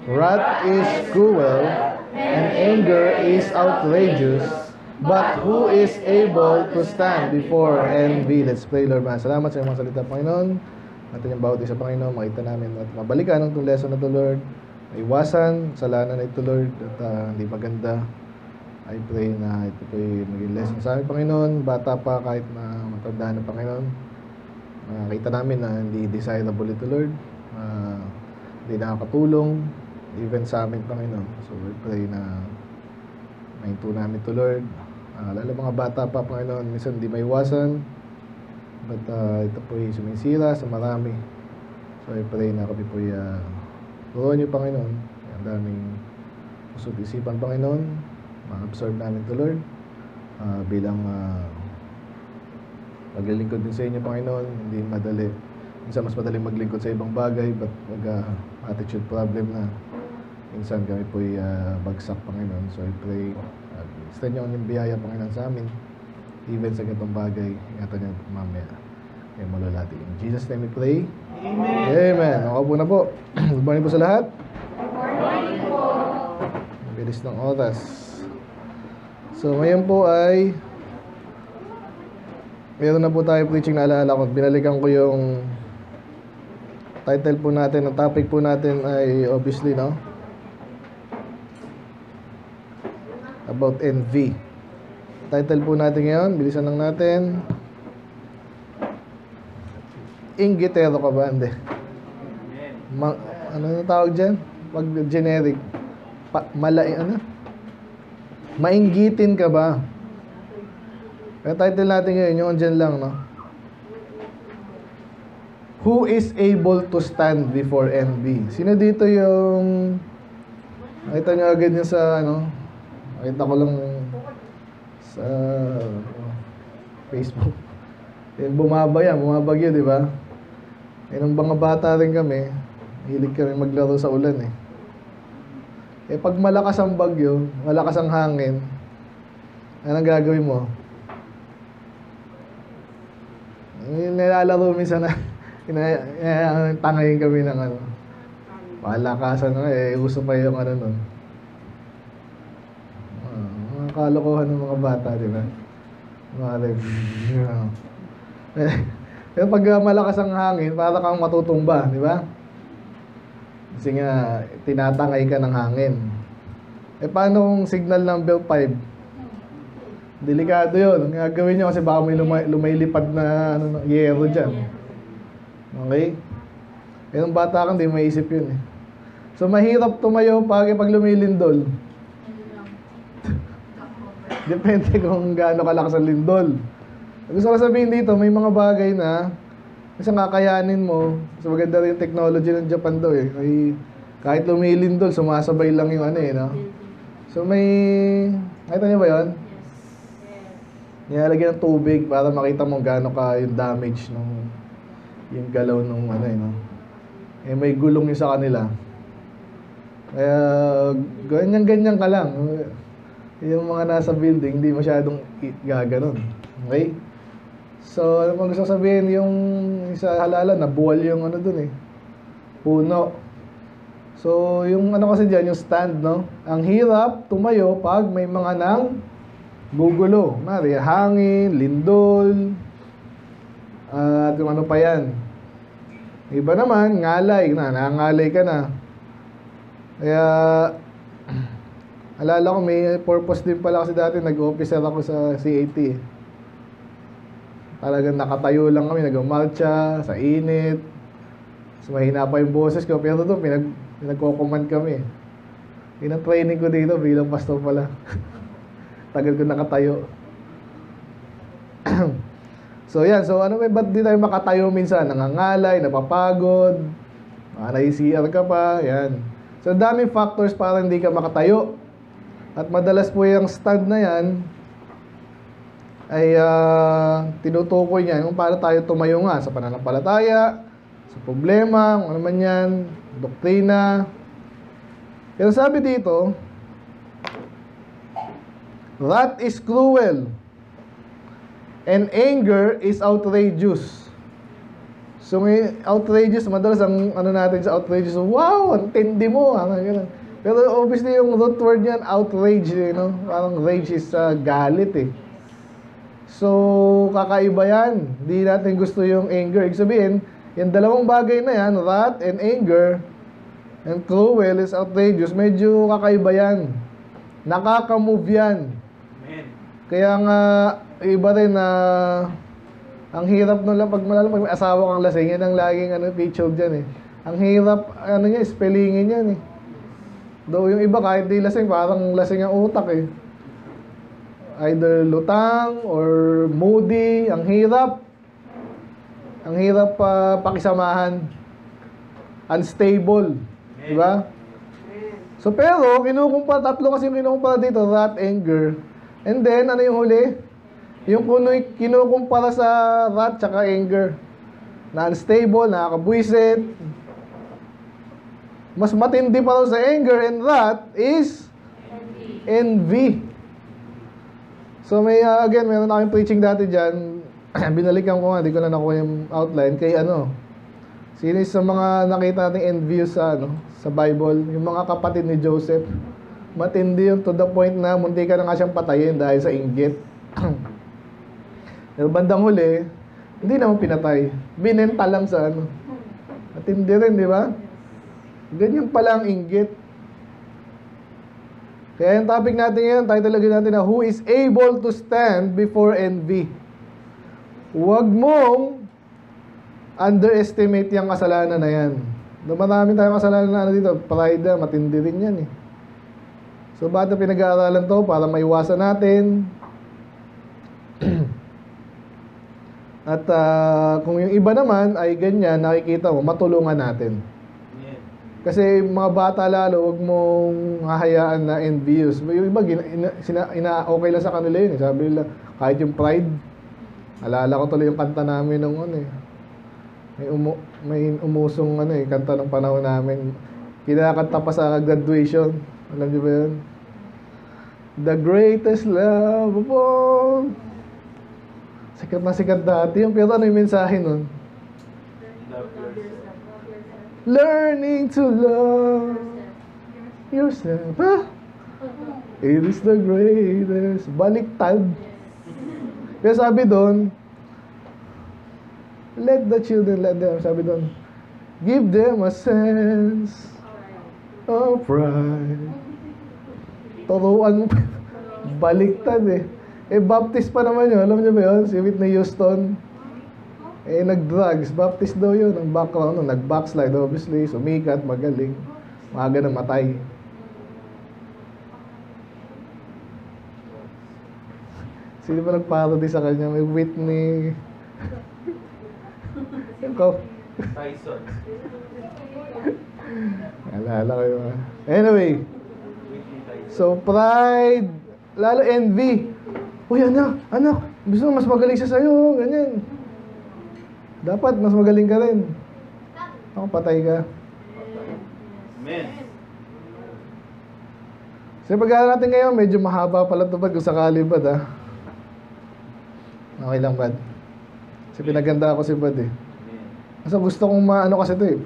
Wrath is cruel, and anger is outrageous, but who is able to stand before envy? Let's pray, Lord. Salamat sa iyong mga salita, Panginoon. Natin yung bawat isa, Panginoon, makita namin at mabalikan ang itong lesson na ito, Lord. Iwasan, salanan na ito, Lord, at hindi maganda. I pray na ito po'y maging lesson sa amin, Panginoon. Bata pa, kahit na matanda na, Panginoon. Nakita namin na hindi desirable ito, Lord. Hindi nakakatulong, even sa amin, Panginoon. So, we pray na mainto namin ito, Lord. Lalo mga bata pa, Panginoon, minsan hindi maiwasan. But ito po'y sumisira sa marami. So, I pray na kami po'y turuan niyo, Panginoon. Ang daming pusod isipan, Panginoon. Ma-absorb namin ito, Lord. Bilang maglilingkod din sa inyo, Panginoon. Hindi madali. Minsan mas madaling maglingkod sa ibang bagay, but attitude problem na. Minsan kami po'y bagsak, Panginoon. So I pray, extend niyo ang biyaya, Panginoon, sa amin. Even sa ganitong bagay, ingatan niyo mamaya. Kaya malalati. In Jesus' name we pray. Amen. Amen. Okay po na po. Good morning po sa lahat. Good morning po. Bilis ng oras. So ngayon po ay meron na po tayo preaching na alaala ko. Binalikan ko yung title po natin, ang topic po natin ay obviously, no? About envy. Title po natin ngayon, bilisan lang natin. Inggitero ka ba? Hindi. Ano yung tawag dyan? Pag generic. Mainggitin ka ba? Yung title natin ngayon, yung dyan lang, no? Who is able to stand before envy? Sino dito yung nakita nyo agad nyo sa nakita ko lang sa Facebook. Yung bumabagyo, di ba? Nung mga bata rin kami, hilig kami maglaro sa ulan pag malakas ang bagyo, malakas ang hangin, anong gagawin mo? Nilalaro minsan na tangayin kami ng palakasan uso pa yung nun. Mga kalokohan ng mga bata, di ba? Pero pag malakas ang hangin, para kang matutumba, di ba? Kasi nga, tinatangay ka ng hangin. Paano kung signal number 5? Delikado yun. Ang gagawin nyo kasi baka may lumaylipad na yero dyan. Okay? Yung bata kang, di maisip yun So, mahirap tumayo pag lumilindol. Depende kung gaano kalakas ang lindol. Gusto ko sabihin dito, may mga bagay na isang kakayanin mo. So maganda rin yung technology ng Japan daw kahit lumilindol, sumasabay lang yung no? So may, nakita niyo ba yun? Nilalagyan ng tubig para makita mo gaano ka yung damage nung yung galaw nung no? May gulong yung sa kanila. Kaya ganyan-ganyan ka lang. Yung mga nasa building, hindi masyadong gaganon. Okay? So, ano pang gusto sabihin, yung sa halalan, nabuwal yung dun puno. So, yung kasi dyan, yung stand, no? Ang hirap tumayo pag may mga nang gugulo. Mari, hangin, lindol, at yung pa yan. Iba naman, ngalay na, nangalay ka na. Kaya, alala ko, may purpose din pala kasi dati, nag-officer ako sa CAT Talagang nakatayo lang kami, nag-marcha sa init. So, mahina pa yung boses ko, pero doon, pinagko-command kami. Yun ang training ko dito bilang pastor pala. Tagal ko nakatayo. So, yan. So, ba't di tayo makatayo minsan? Nangangalay, napapagod, nai-CR ka pa, yan. So, daming factors para hindi ka makatayo. At madalas po yung stand na yan ay tinutukoy niya kung paano tayo tumayo nga sa pananampalataya, sa problema, kung ano man yan, doktrina. Pero sabi dito, wrath is cruel and anger is outrageous. So may outrageous, madalas ang ano natin sa outrageous, wow, ang tindi mo, ganun. Pero obviously yung root word niyan, outrage, no? Parang rage is galit eh. So kakaiba yan. Hindi natin gusto yung anger. Ibig sabihin, yung dalawang bagay na yan, wrath and anger, and cruel is outrageous, medyo kakaiba yan. Nakaka-move yan. Amen. Kaya nga, iba rin na ang hirap nun lang, pag may asawa kang lasing, yan ang laging picture dyan eh. Ang hirap, niya, spellingin yan eh. Though yung iba kahit di lasing, parang lasing ang utak eh. Either lutang or moody, ang hirap. Ang hirap pakisamahan. Unstable. Diba? So pero, tatlo kasi yung kinukumpara dito, wrath, anger. And then, ano yung huli? Yung kinukumpara sa wrath tsaka anger. Na unstable, nakakabwisit. Mas matindi pa rin sa anger and wrath is envy. So may, again, meron akong preaching dati dyan. Binalikan ko nga, di ko na nakuha yung outline. Kay sino sa mga nakita nating envious sa Bible, yung mga kapatid ni Joseph. Matindi yun to the point na munti ka na nga siyang patayin dahil sa inggit. Pero bandang huli, hindi naman pinatay. Binenta lang sa Matindi rin, di ba? Ganyan pala ang inggit. Kaya yung topic natin ngayon, title lagi natin na Who is able to stand before envy? Huwag mong underestimate yung kasalanan na yan. Marami tayong kasalanan na dito. Pride, matindi rin yan eh. So, bakit pinag-aaralan to? Para maiwasan natin. At kung yung iba naman ay ganyan, nakikita mo, matulungan natin. Kasi mga bata lalo, huwag mong hahayaan na envious. Yung iba, okay lang sa kanila yun. Sabi nila, kahit yung pride, alala ko tuloy yung kanta namin nung may umusong kanta ng panahon namin. Kinakanta pa sa graduation. Alam niyo ba yun? The greatest love of all. Sikat na sikat dati yung, pero ano yung mensahe nun? Learning to love yourself. It is the greatest. Baliktad. Kaya sabi doon, let the children, let them, sabi doon, give them a sense of pride. Turuan mo pa. Baliktad eh. Baptist pa naman yun. Alam niyo ba yun? Si Whitney Houston. Nag-drugs. Baptist daw yun. Ang background, nag-backslide obviously. Sumikat, magaling. Maaga na matay. Sino ba nag-parody sa kanya? May Whitney. Ikaw. Tyson. Alala ko yun. Anyway. So, pride. Lalo envy. Uy, anak. Gusto mo mas magaling siya sa'yo. Ganyan. Dapat mas magaling ka rin. Ako, patay ka. Amen. So, pag-aaral natin ngayon, medyo mahaba pala ito kung sakali Bad, Okay lang, Bad. Kasi pinaganda ako si Bad eh. Kasi gusto kong kasi ito eh.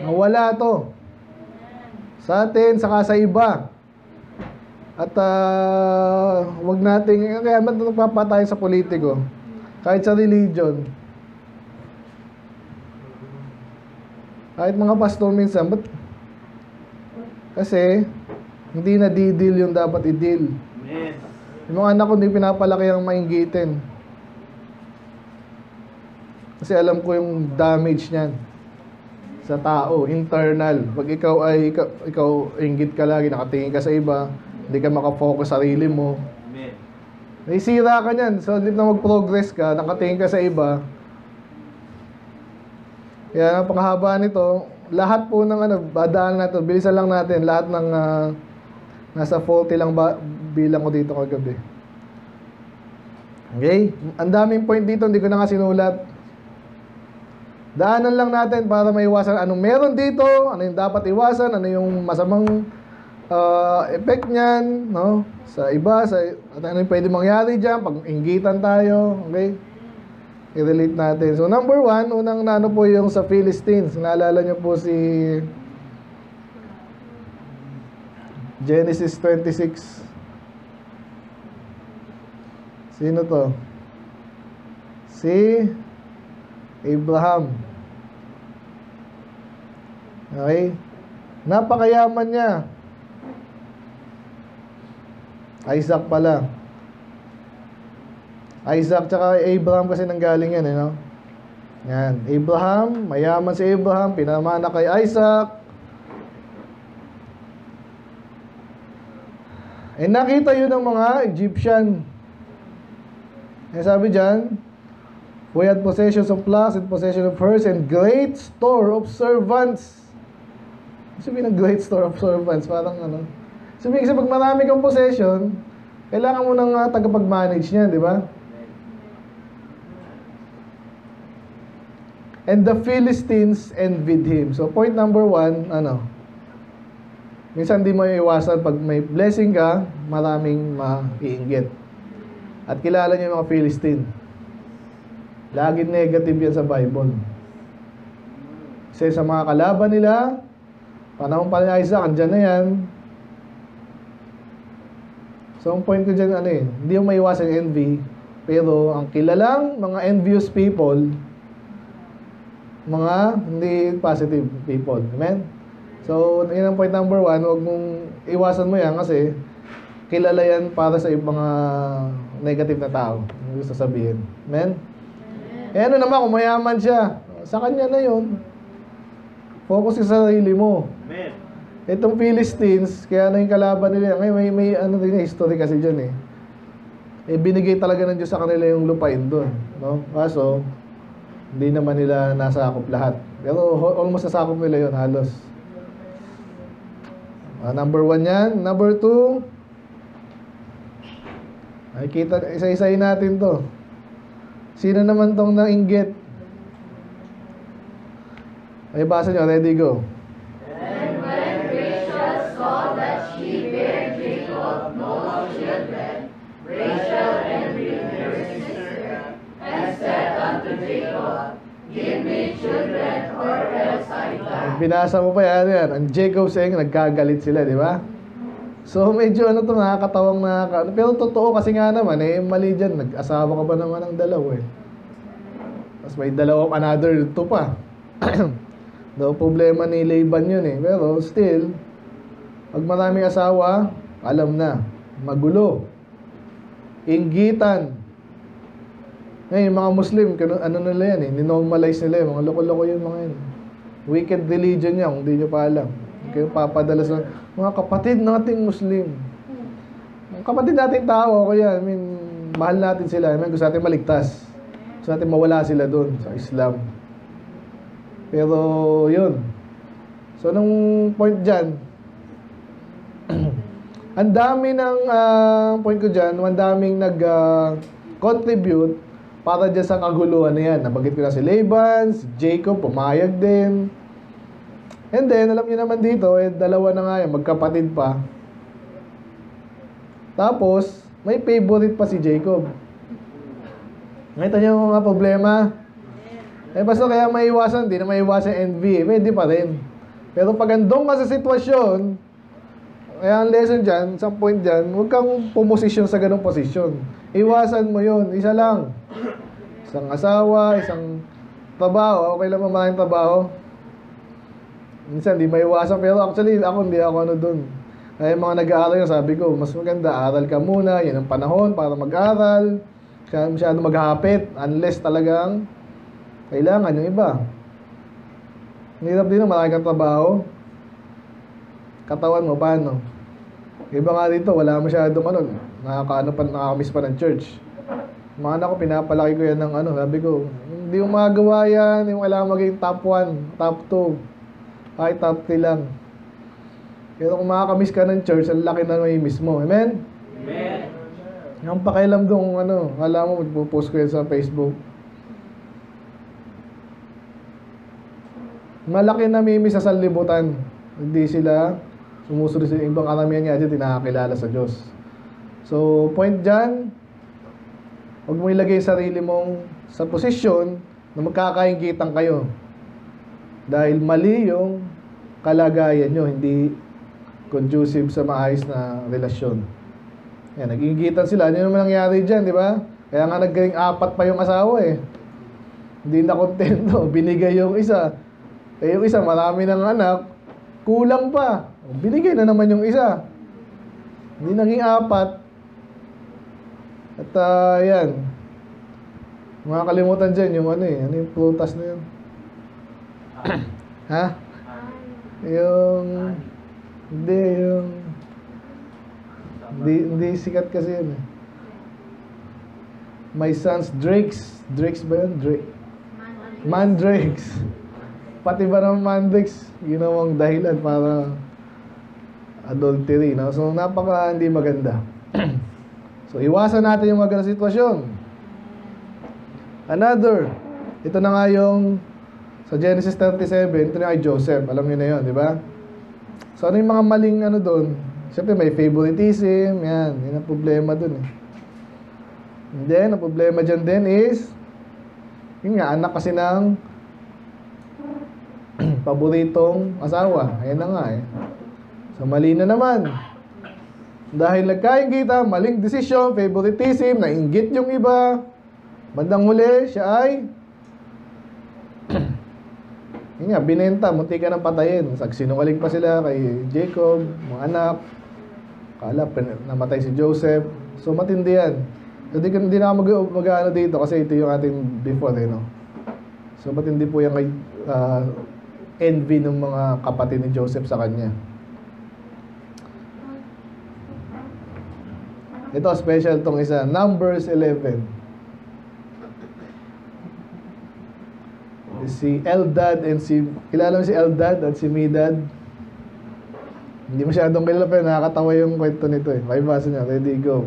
Nawala to. Sa atin, saka sa iba. At wag nating, kaya man nagpapatay sa politiko. Kahit sa religion. Kahit mga pastor minsan, but kasi hindi na di-deal yung dapat i-deal. Amen. Yung mga anak ko hindi pinapalaki ang mainggitin. Kasi alam ko yung damage niyan sa tao, internal. Pag ikaw inggit ka lagi, nakatingin ka sa iba, hindi ka makafocus sa sarili mo. Amen. Naisira ka niyan. So, hindi na mag-progress ka, nakatingin ka sa iba. Kaya, panghaba nito, lahat po ng badaan natin, bilisan lang natin, lahat ng nasa 40 lang bilang ko dito kagabi. Okay? Ang daming point dito, hindi ko na nga sinulat. Daanan lang natin para maiwasan anong meron dito, ano yung dapat iwasan, ano yung masamang effect niyan, no? Sa iba, ano yung pwede mangyari dyan, pag inggitan tayo, okay? i-relate natin. So, number 1, unang naano po yung sa Philistines. Naalala nyo po si Genesis 26. Sino to? Si Abraham. Okay? Napakayaman niya. Isaac pala. Isaac tsaka Abraham kasi nanggaling yan, no? Yan. Abraham, mayaman si Abraham, pinamana kay Isaac. Nakita yun ng mga Egyptian. Sabi dyan, we had possessions of flocks and possession of herds and great store of servants. Sabi ng great store of servants, parang ano. Sabi kasi pag marami kang possession, kailangan mo ng tagapag-manage niyan, di ba? And the Philistines envied him. So point number 1, ano? Minsan di mo iwasan pag may blessing ka, maraming maiinggit. At kilala niyo yung mga Philistine. Laging negative yan sa Bible. Kasi sa mga kalaban nila, panahon pa ni Isaac, andyan na yan. So, ang point ko dyan, hindi mo maiwasan yung envy. Pero, ang kilalang mga envious people, mga hindi positive people. Amen? So, yun ang point number 1. Huwag mong iwasan mo yan kasi kilala yan para sa mga negative na tao. Ang gusto sabihin. Amen? Ano naman, kung mayaman siya, sa kanya na yun. Focus sa sarili mo. Amen. Itong Philistines, kaya yung kalaban nila. Ngayon, may din history kasi dyan binigay talaga ng Diyos sa kanila yung lupain doon. No? Kaso, hindi naman nila nasakop lahat. Pero almost nasakop nila yun, halos. Number 1 yan. Number 2, nakikita, isa-isayin natin to. Sino naman tong nainggit? Ay, basa nyo. Ready, go. And when Rachel saw that she bare Jacob no children, Rachel envied her sister, and said unto Jacob, Give me children, or else I die. Binasa mo pa yan. Ang Jacob saying, nagkagalit sila, di ba? So, medyo nakakatawang pero totoo kasi nga naman, mali dyan. Nag-asawa ka ba naman ng dalawa Tapos may dalawang another 2 pa. Daw problema ni Laban yun Pero still, pag maraming asawa, alam na, magulo. Inggitan. Ngayon, mga Muslim, ano nila yan ninormalize nila mga loko-loko yun mga yun. Wicked religion yan, kung di nyo pa alam. Kayo papadala sa mga kapatid nating Muslim. Mga kapatid nating tao, kaya, mahal natin sila. Gusto natin maligtas. Gusto natin mawala sila doon sa Islam. Pero, yun. So, nung point dyan, ang dami ng, point ko dyan, ang daming nag-contribute para dyan sa kaguluhan na yan. Nabanggit ko na si Laban, si Jacob, pumayag din. And then, alam niyo naman dito, dalawa na nga yan, magkapatid pa. Tapos, may favorite pa si Jacob. Nakita niyo mga problema? Basta kaya maiwasan, di na maiwasan envy. Pwede pa rin. Pero pag andong ka sa sitwasyon, kaya ang lesson dyan, isang point dyan, huwag kang pumosisyon sa ganong posisyon. Iwasan mo yun. Isa lang. Isang asawa, isang trabaho. Okay lang maraming trabaho. Minsan, di maiwasan. Pero actually, hindi ako dun. Kaya mga nag-aaral yung sabi ko, mas maganda, aral ka muna. Yan ang panahon para mag-aral. Kaya masyado maghapit. Unless talagang kailangan yung iba. Hirap din na marami kang trabaho. Katawan mo, paano? Iba nga dito, wala masyadong nakakamiss pa ng church. Mga anak ko, pinapalaki ko yan ng sabi ko, hindi yung magawa yan, yung kailangan maging top 1, top 2, kahit top 3 lang. Pero kung makakamiss ka ng church, ang laki na may miss mo. Amen? Amen. Yung pakialam doon, alam mo, magpo-post ko yan sa Facebook. Malaki na may miss sa sanlibutan. Hindi sila sumusunod sa ibang karamihan nga dyan, tinakakilala sa Diyos. So, point dyan, Huwag mo ilagay sarili mong sa posisyon na magkakainggitan kayo. Dahil mali yung kalagayan nyo, hindi conducive sa maayos na relasyon. Yan, nag-iinggitan sila. Ano naman nangyari dyan, di ba? Kaya nga naging 4 pa yung asawa eh. Hindi na kontento. Binigay yung isa. Eh yung isa, marami ng anak. Kulang pa. Binigay na naman yung isa. Hindi naging 4. At yan. Mga kalimutan dyan yung ano eh. Ano yung prutas na yun? Ha? Yung... Hindi sikat kasi yun eh. My son's Drakes. Drakes ba yun? Mandrakes. Pati ba ng mandrakes, ginawang dahilan para adultery, no? So, napaka hindi maganda. So, iwasan natin yung magandang sitwasyon. Another, ito na nga yung sa Genesis 37, ito na kay Joseph. Alam niyo na yun, di ba? So, ano yung mga maling ano doon? Siyempre, may favoritism, yan. Yan ang problema doon eh. And then, ang problema dyan din is, yun nga, anak kasi ng paboritong asawa. Ayan na nga eh. So, mali na naman. Dahil nagkainggitan, maling desisyon, favoritism, nainggit yung iba. Bandang huli, siya ay yun nga, binenta, munti ka ng patayin. Sinungaling pa sila kay Jacob, mga anak. Kala, namatay si Joseph. So, matindi yan. Hindi na ako mag-ano dito kasi ito yung ating before eh, no? So, matindi po yung envy ng mga kapatid ni Joseph sa kanya. Ito, special tong isa. Numbers 11. Si Eldad and si... Kilala mo si Eldad at si Medad? Hindi masyadong kilala pero nakakatawa yung kwento nito eh. Pakibasa niya. Ready, go.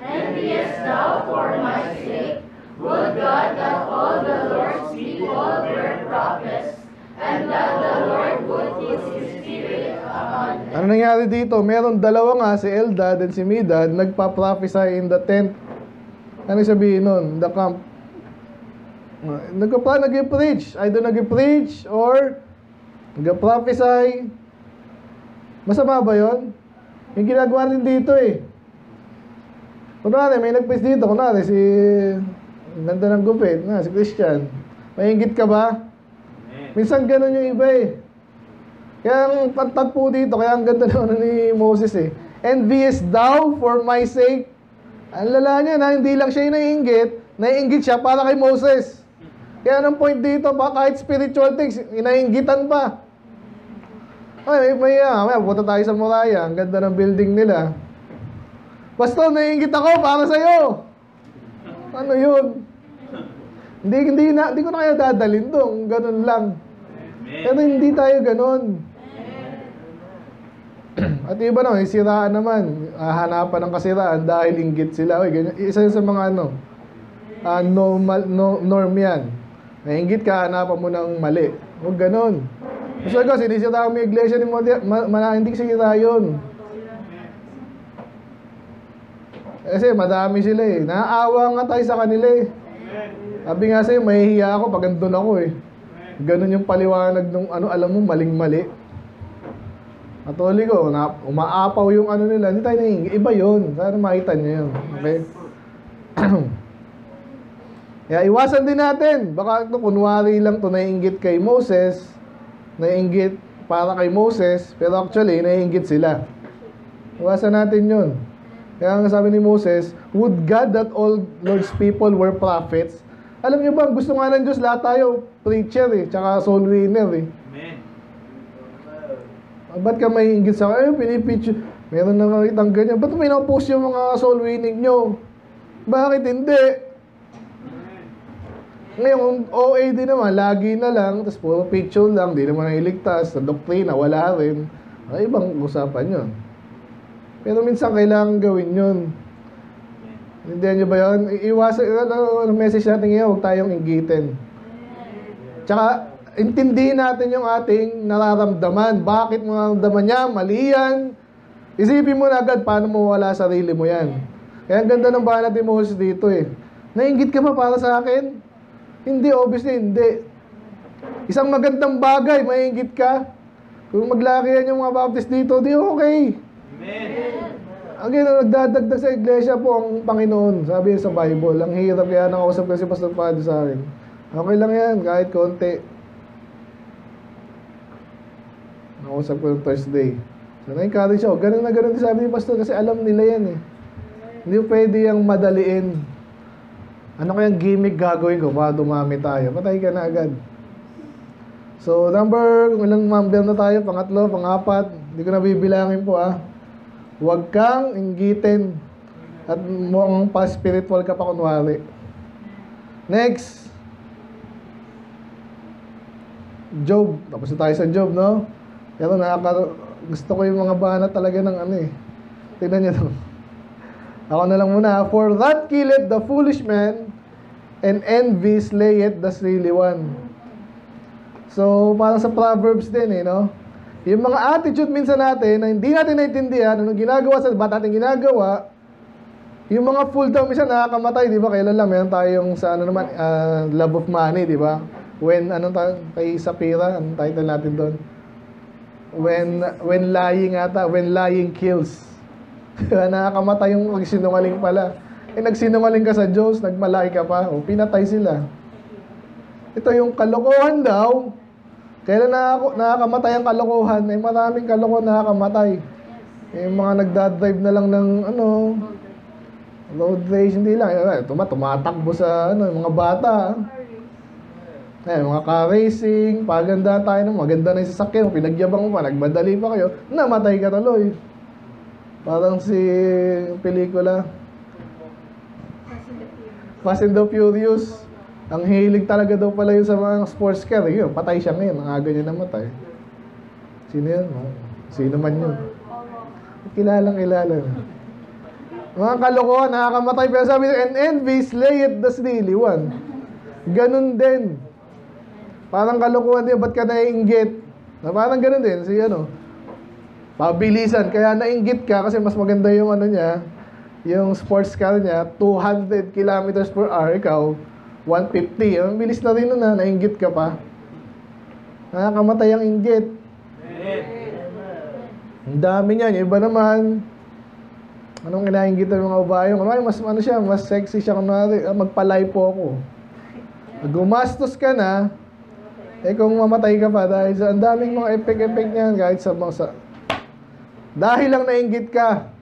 Enviest thou for my sake? Would God that all the Lord's people were prophets, and that the Lord would put his spirit upon them. Ano nangyari dito? Meron dalawa nga, si Eldad and si Medad, nagpa-prophesy in the tent. Ano sabihin nun? The camp. Nag-preach. Either nag-preach or nag-prophesy. Masama ba yun? Yung ginagawa rin dito eh. Kunwari, may nag-preach dito. Kunwari, si... ganda ng gupit. Si Christian. Maingit ka ba? Minsan ganun yung iba eh. Kaya ang pantagpo dito, kaya ang ganda naman ni Moses eh. Envious thou for my sake. Ang lala niya na hindi lang siya yung naiinggit siya para kay Moses. Kaya anong point dito, kahit spiritual things, inainggitan pa. Ay, may punta tayo sa Moraya. Ang ganda ng building nila. Pastor, naiinggit ako para sa'yo. Ano yun? Hindi ko na kayo dadalhin doon. Ganun lang. Pero hindi tayo ganun. At iba naman, siraan naman. Hanapan ng kasiraan dahil inggit sila. Uy, ganyan. Isa yun sa mga norm yan. Nainggit ka, hanapan mo ng mali. Huwag ganun. Gusto ko, sinisira mo yung iglesia ni hindi sira yun. Kasi madami sila eh. Naaawa nga tayo sa kanila eh. Sabi nga sa'yo, mahihiya ako pag andun ako eh. Ganun yung paliwanag nung alam mo, maling-mali. Katoliko, umaapaw yung nila. Hindi tayo nainggit. Iba yun. Sana makita nyo yun. Okay? Kaya iwasan din natin. Baka kunwari lang to naiinggit kay Moses, naiinggit para kay Moses, pero actually, naiinggit sila. Iwasan natin yun. Kaya ang sabi ni Moses, would God that all Lord's people were prophets? Alam niyo ba, gusto nga ng Diyos, lahat tayo, preacher eh, tsaka soul winner eh. Amen. Ba't ka maiinggit sa akin? Pinipicture. Meron na nakitang ganyan. Ba't may na-post yung mga soul winning nyo? Bakit hindi? Ngayon, OA din naman, lagi na lang, tapos puro picture lang, di naman nailigtas, sa doktrina, wala rin. Ay, ibang usapan yun. Pero minsan kailangan gawin yun. Hindi nyo ba yun? Iwasan, ang message natin ngayon, huwag tayong inggitin. Tsaka, intindihin natin yung ating nararamdaman. Bakit mo nararamdaman niya? Mali yan. Isipin mo na agad paano mo wala sarili mo yan. Kaya ang ganda ng banat ni Moses dito eh. Nainggit ka ba para sa akin? Hindi, obviously hindi. Isang magandang bagay, mainggit ka. Kung maglakihan yung mga baptist dito, di okay. Amen. Again, nagdadagdag sa iglesia po ang Panginoon. Sabi sa Bible, ang hirap kaya nakausap kasi Pastor Padre sa akin. Okay lang yan, kahit konti. Nakausap ko yung Thursday. So, na-encourage ako. Ganun na ganun din sabi ni Pastor kasi alam nila yan eh. Hindi pwede yung madaliin. Ano kayang gimmick gagawin ko para dumami tayo? Patay ka na agad. So, kung ilang member na tayo, pangatlo, pangapat, hindi ko na bibilangin po Huwag kang inggitin at mukhang pa-spiritual ka pa kunwari. Next. Job. Tapos na tayo sa Job, no? Pero gusto ko yung mga banat talaga ng Tignan nyo to. Ako na lang muna. For that killeth the foolish man, and envy slayeth the silly one. So, parang sa Proverbs din no? Yung mga attitude minsan natin na hindi natin naintindihan, anong ginagawa ba't natin ginagawa, yung mga fool daw minsan nakakamatay, di ba? Kailan lang, meron tayong sa Love of Money, di ba? Kay Sapira, anong title natin doon? When lying kills. Nakakamatay yung magsinungaling pala. Nagsinungaling ka sa Diyos, nagmalaki ka pa, pinatay sila. Ito yung kalokohan daw. Kailan nakakamatay ang kalokohan? May maraming kalokohan nakakamatay. Yung mga nagdadrive na lang ng road rage, hindi lang. Tumatakbo sa yung mga bata. Mga car racing, paganda tayo maganda na yung sasakyan, pinagyabang mo pa, nagmadali pa kayo, namatay ka tuloy. Parang si pelikula Fast and the Furious. Ang hilig talaga daw pala yun sa mga sports car. Yun, patay siya ngayon. Ang aga niya namatay. Sino yun? Sino man yun? Kilala. Mga kalokohan, nakakamatay. Pero sabi nyo, and envy slayeth the silly one. Ganun din. Parang kalokohan din. Ba't ka naiinggit? Parang ganun din. Pabilisan. Kaya nainggit ka kasi mas maganda yung yung sports car niya, 200 kilometers per hour. Ikaw, 150. Ang bilis na rin nainggit ka pa. Nakakamatay ang inggit. Ang dami niyan. Yung iba naman, anong kinainggit ng mga babae? Mas sexy siya. Magpalay po ako. Gumastos ka na, kung mamatay ka pa dahil sa ang daming mga epek-epek niyan, kahit sa dahil lang nainggit ka.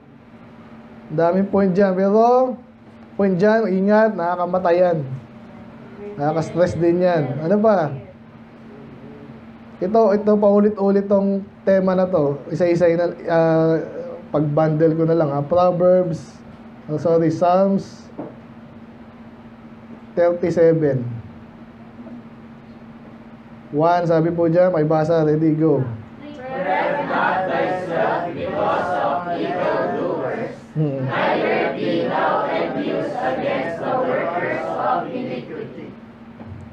Daming point dyan. Pero, point dyan, ingat, nakakamatayan. Nakaka-stress din yan. Ano ba? Ito paulit-ulit tong tema na to. Isa-isa na, pag-bundle ko na lang. Psalms 37. 1, sabi po dyan, may basa, ready, go. Protect not thyself because of evildoers, neither be thou envious against the workers of iniquity.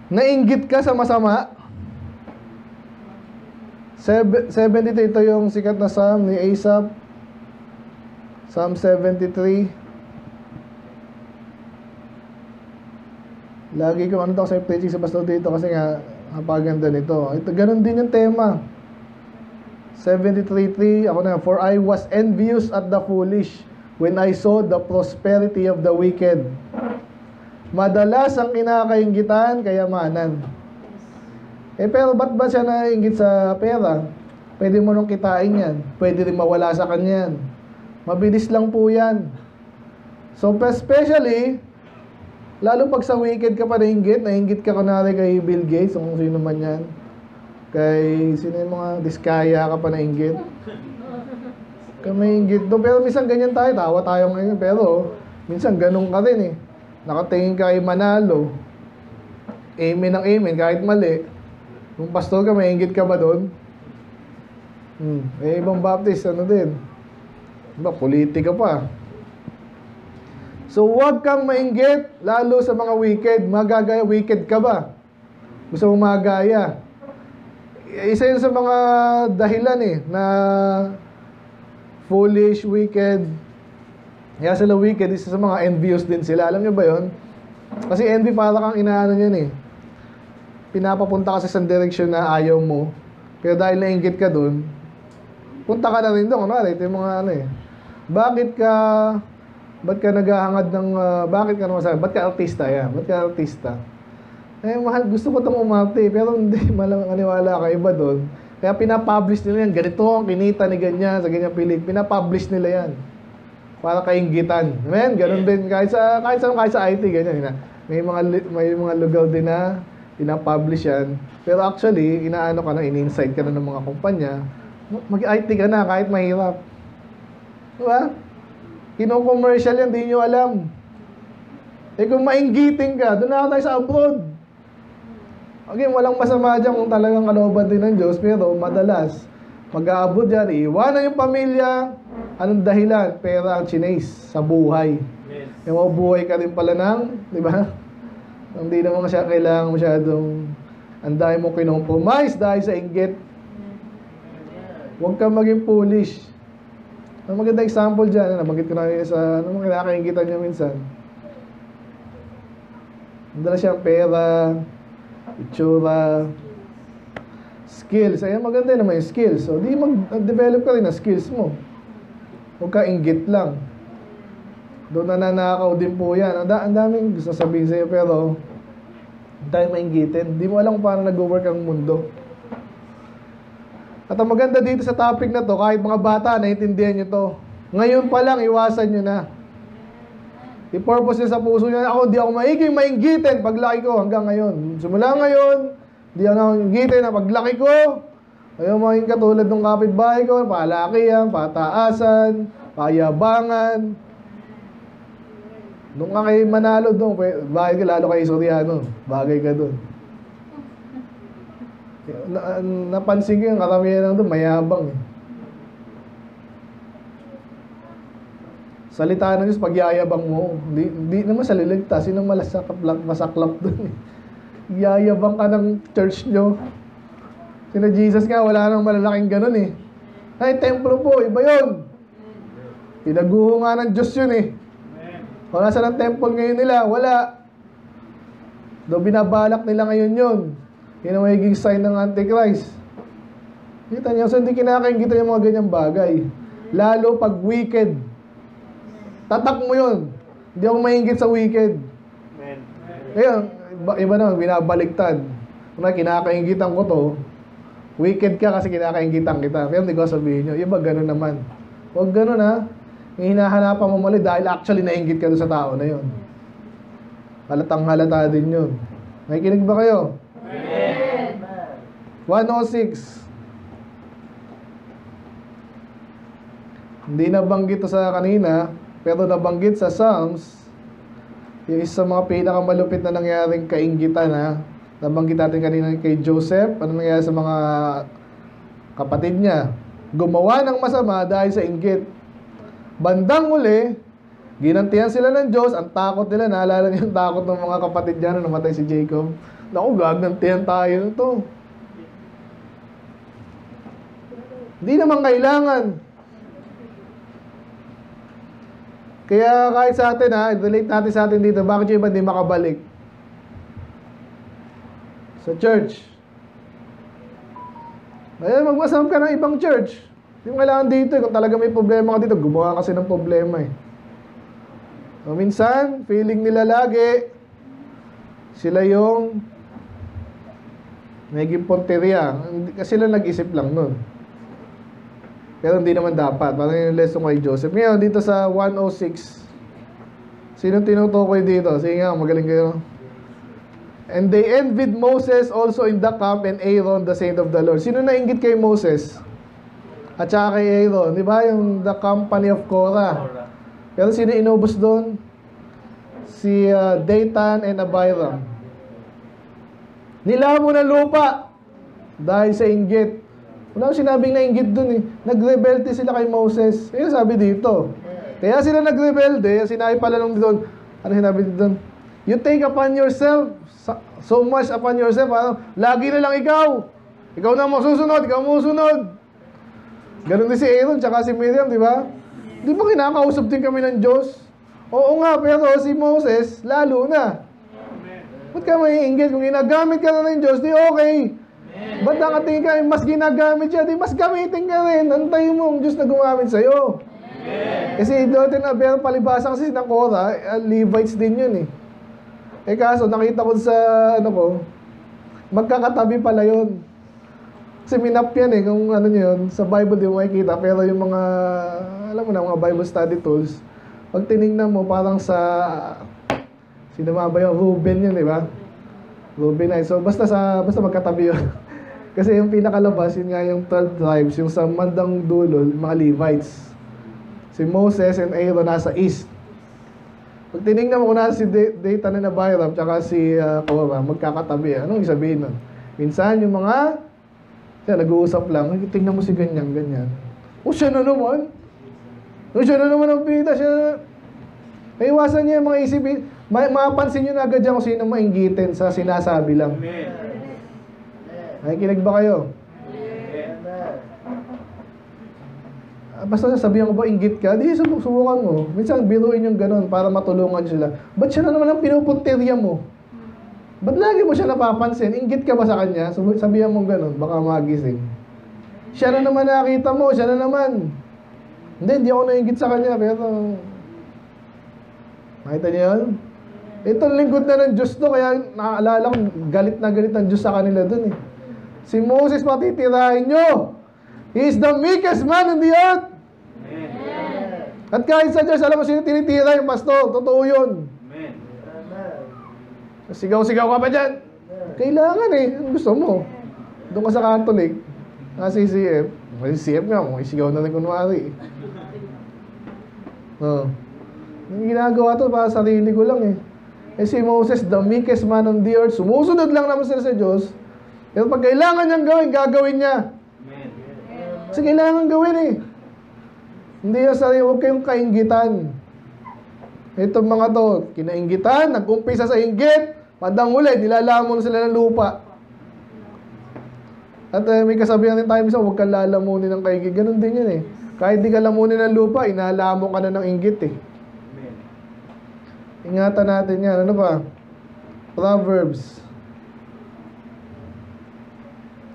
Nainggit ka sa masama. 73, ito yung sikat na psalm ni Asaph. Psalm 73. Lagi kong sa preaching sa pastor dito kasi nga napaganda nito. Ito, ganun din yung tema. 73:3, ako na, for I was envious at the foolish when I saw the prosperity of the wicked. Madalas ang kinakainggitan, kayamanan. Pero ba't ba siya nainggit sa pera? Pwede mo nung kitain yan. Pwede rin mawala sa kanya yan. Mabilis lang po yan. So, especially, lalo pag sa wicked ka pa nainggit ka kunwari kay Bill Gates, kung sino man yan. Kay, sino yung mga diskaya ka pa nainggit? Kami inggit doon. Pero minsan ganyan tayo, tawa tayo ngayon. Pero, minsan ganun ka rin Nakatingin ka kay Manalo. Amen ng amen, kahit mali. Kung pastor ka, may inggit ka ba doon? Ibang baptist, din? Politika pa. So, huwag kang mainggit, lalo sa mga wicked. Magagaya, wicked ka ba? Gusto mo magaya? Isa yun sa mga dahilan na foolish, wicked. Kaya sila wicked, isa sa mga envious din sila. Alam niyo ba yon? Kasi envy para kang inaano niyan eh. Pinapapunta ka sa isang direction na ayaw mo. Pero dahil nainggit ka dun, punta ka na rin doon. Ito yung mga ano eh. Ba't ka naghahangad ng, bakit ka naman sabi? Ba't ka artista? Yan. Ba't ka artista? Eh, mahal, gusto ko itong umarte. Pero hindi, malang aniwala ka iba doon. Kaya pinapublish nila yan. Ganito ang kinita ni ganyan sa ganyang pilig. Pinapublish nila yan. Para kainggitan. Amen? Ganun din. Kahit sa IT, ganyan. May mga lugar din na pinapublish yan. Pero actually, inaano ka na, in-insight ka na ng mga kumpanya. Mag-IT ka na kahit mahirap. Diba? Kino-commercial yan, di nyo alam. Eh kung mainggiting ka, doon na tayo sa abroad. Okay, walang masama dyan kung talagang kalooban din ng Diyos, pero madalas, mag-aabot dyan, iiwanan yung pamilya. Anong dahilan? Pera ang chinase sa buhay. Yes. Yung mabuhay ka rin pala ng, di ba? Hindi naman siya kailangan masyadong, ang dahil mo kinompromise dahil sa inggit. Huwag kang maging foolish. Ang maganda example dyan, nabanggit ko na rin sa, ano mga kinakaingitan niya minsan. Madala siyang pera, itsura, skills. Ayan, maganda naman yung skills. So, di mag-develop ka rin na skills mo. Huwag ka inggit lang. Doon nananakaw din po yan. Ang daming gusto sabihin sa'yo, pero hindi tayo mainggitin. Di mo alam kung paano nag-work ang mundo. At ang maganda dito sa topic na to, kahit mga bata, naiintindihan nyo to. Ngayon pa lang, iwasan nyo na. I-purpose nyo sa puso nyo, ako, di ako mainggitin paglaki ko hanggang ngayon. Simula ngayon, di ako mainggitin na paglaki ko. Ayaw maging katulad ng kapitbahay ko, palakihan, pataasan, payabangan. Doon ka kay Manalo doon, bagay ka lalo kay Soriano, bagay ka doon. Napansin ko yung karamihan ng doon, mayabang eh. Salita ng Diyos, pagyayabang mo. Hindi naman sa liligtas, sino masaklap doon eh. Yayabang ka ng church nyo. Sina Jesus nga, wala nang malalaking ganun eh. Ay, templo po, iba yun. Pinaguho nga ng Diyos yun eh. Wala sa ng temple ngayon nila, wala. Doon binabalak nila ngayon yun. Yun ang magiging sign ng Antichrist. Kita niyo, so hindi kinakainggitan yung mga ganyang bagay. Lalo pag wicked. Tatak mo yun. Hindi ako maingit sa wicked. Ngayon, iba naman, binabaliktad. Kung kinakainggitan ko to, wicked ka kasi kinakainggitan kita. Pero hindi ko sabihin nyo, iba ganun naman. Huwag ganun ha. Yung hinahanapan mo mali dahil actually nainggit ka doon sa tao na yun. Halatang halata din yun. Nakikinig ba kayo? Amen. 106. Hindi nabanggit to sa kanina, pero nabanggit sa Psalms. Yung isa sa mga pinakamalupit na nangyaring kainggitan ha. Nabanggit natin kanina kay Joseph. Ano nangyari sa mga kapatid niya? Gumawa ng masama dahil sa inggit. Bandang uli, ginantihan sila ng Diyos. Ang takot nila, naalala niyo yung takot ng mga kapatid niya nung namatay si Jacob. Naku, gagantihan tayo nito. Hindi naman kailangan. Kaya kahit sa atin ha, relate natin sa atin dito, bakit yung iba hindi makabalik? Sa church. Kaya magmasam ka ng ibang church. Hindi mo kailangan dito. Kung talaga may problema ka dito, gumawa kasi ng problema eh. So, minsan, feeling nila lagi, sila yung naging ponteria. Kasi sila nag-isip lang nun. Pero hindi naman dapat. Parang yung lesson kay Joseph. Ngayon, dito sa 106, sino tinutukoy dito? Sige nga, magaling kayo. And they envied Moses also in the camp and Aaron, the saint of the Lord. Sino nainggit kay Moses? At saka kay Aaron. Di ba? Yung the company of Korah. Pero sino inubos doon? Si Dathan and Abiram. Nila mo na lupa dahil sa inggit. Wala akong sinabing nainggit doon eh. Nagrebelde sila kay Moses. Kaya sabi dito. Kaya sila nagrebelde. Sinabi pala nung doon. Ano sinabi dito doon? You take upon yourself so much upon yourself. Lagi na lang ikaw. Ikaw na masusunod. Ikaw masusunod. Ganun din si Aaron, tsaka si Miriam, di ba? Di ba kinakausap din kami ng Diyos? Oo nga, pero si Moses, lalo na. Ba't ka maiinggit? Kung ginagamit ka na ng Diyos, di okay. Ba't nakatingin ka, mas ginagamit siya, di mas gamitin ka rin. Antayin mo ang Diyos na gumamit sa'yo. Kasi doon na, pero palibasa kasi ng Korah, Levites din yun eh. Kaso nakita ko sa, magkakatabi pala yun. Kasi minap yan eh, kung ano yun, sa Bible di mo makikita, pero yung mga, alam mo na, mga Bible study tools, pag tinignan mo, parang sa, sino ba yung Reuben yun, di ba? Reuben ay, so basta magkatabi yun. Kasi yung pinakalabas, yun nga yung 12 tribes, yung sa mandang dulo, mga Levites. Si Moses and Aaron nasa east. Pag tinignan mo kung nasa si Dathan and Abiram, tsaka si Korah, magkakatabi. Anong isabihin nun? Minsan yung mga, nag-uusap lang, tingnan mo si ganyan. O siya na naman. O siya na naman ang pita. May iwasan niya yung mga isipin. Mapansin nyo na agad dyan kung sino mainggitin sa sinasabi lang. Nakikinig ba kayo? Basta sabihan ko ba, inggit ka? Di, subukan mo. Minsan, biruin yung ganun para matulungan sila. Ba't siya na naman ang pinupunterya mo? Ba't lagi mo siya napapansin? Inggit ka ba sa kanya? Sabihan mo ganun, baka magising. Siya na naman nakita mo, siya na naman. Hindi ako nainggit sa kanya, pero... Nakita niyo yun? Itong lingkod na ng Diyos to, kaya naaalala ko, galit na galit ng Diyos sa kanila dun eh. Si Moses patitirahin nyo! He is the meekest man in the earth! At kahit sa Diyos, alam mo sino tinitira yung pastor, totoo yun. Sigaw-sigaw ka pa dyan. Kailangan eh. Ang gusto mo. Doon ka sa Catholic. Nasa CCF. May CCF nga. May sigaw na rin kunwari. Yung ginagawa to para sarili ko lang eh. Si Moses, the meekest man on the earth. Sumusunod lang naman sila sa Diyos. Pero pag kailangan niyang gawin, gagawin niya. Kasi kailangan gawin eh. Hindi yung sarili. Huwag kayong kainggitan. Itong mga to, kinainggitan, nag-umpisa sa inggit, pandang huli, nilalamon sila ng lupa. At may kasabihan din tayo, minsan, huwag kang lalamunin ng kaingit. Ganun din yun eh. Kahit di ka lamunin ng lupa, inalamon ka na ng inggit eh. Ingatan natin yan. Ano ba? Proverbs.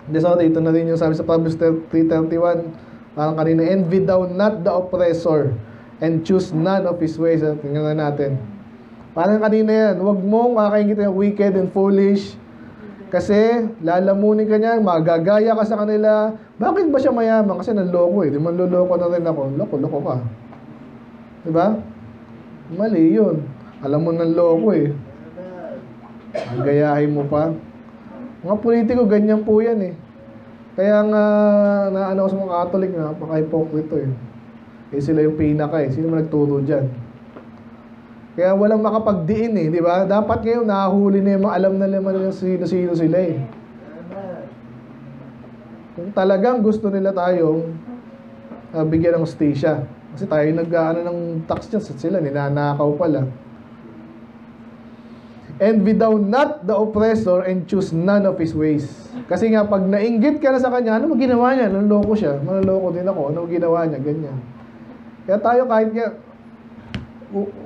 Sorry, ito na rin yung sabi sa Proverbs 3:31. Parang kanina, envy thou not the oppressor, and choose none of his ways. Tingnan natin. Parang kanina yan, huwag mong kakaingit yung wicked and foolish. Kasi lalamunin ka niya, magagaya ka sa kanila. Bakit ba siya mayaman? Kasi nanloko eh. Di man luloko na rin ako. Loko ka. Diba? Mali yun. Alam mo nanloko eh. Gayahin mo pa. Mga politiko, ganyan po yan eh. Kaya nga, naano ko sa mga Catholic, napaka-hypocrite eh. Sila yung pinaka eh. Sino man nagturo dyan? Kaya walang makapagdiin eh, di ba? Dapat ngayon nahuli na yung mga alam na naman yung sino-sino sila eh. Kung talagang gusto nila tayong bigyan ng hustisya. Kasi tayo nag-ano ng tax dyan, sila ninanakaw pala. Envy thou not the oppressor and choose none of his ways. Kasi nga, pag nainggit ka na sa kanya, ano mo ginawa niya? Nanloko siya. Manloko din ako. Ano mo ginawa niya? Ganyan. Kaya tayo kahit nga,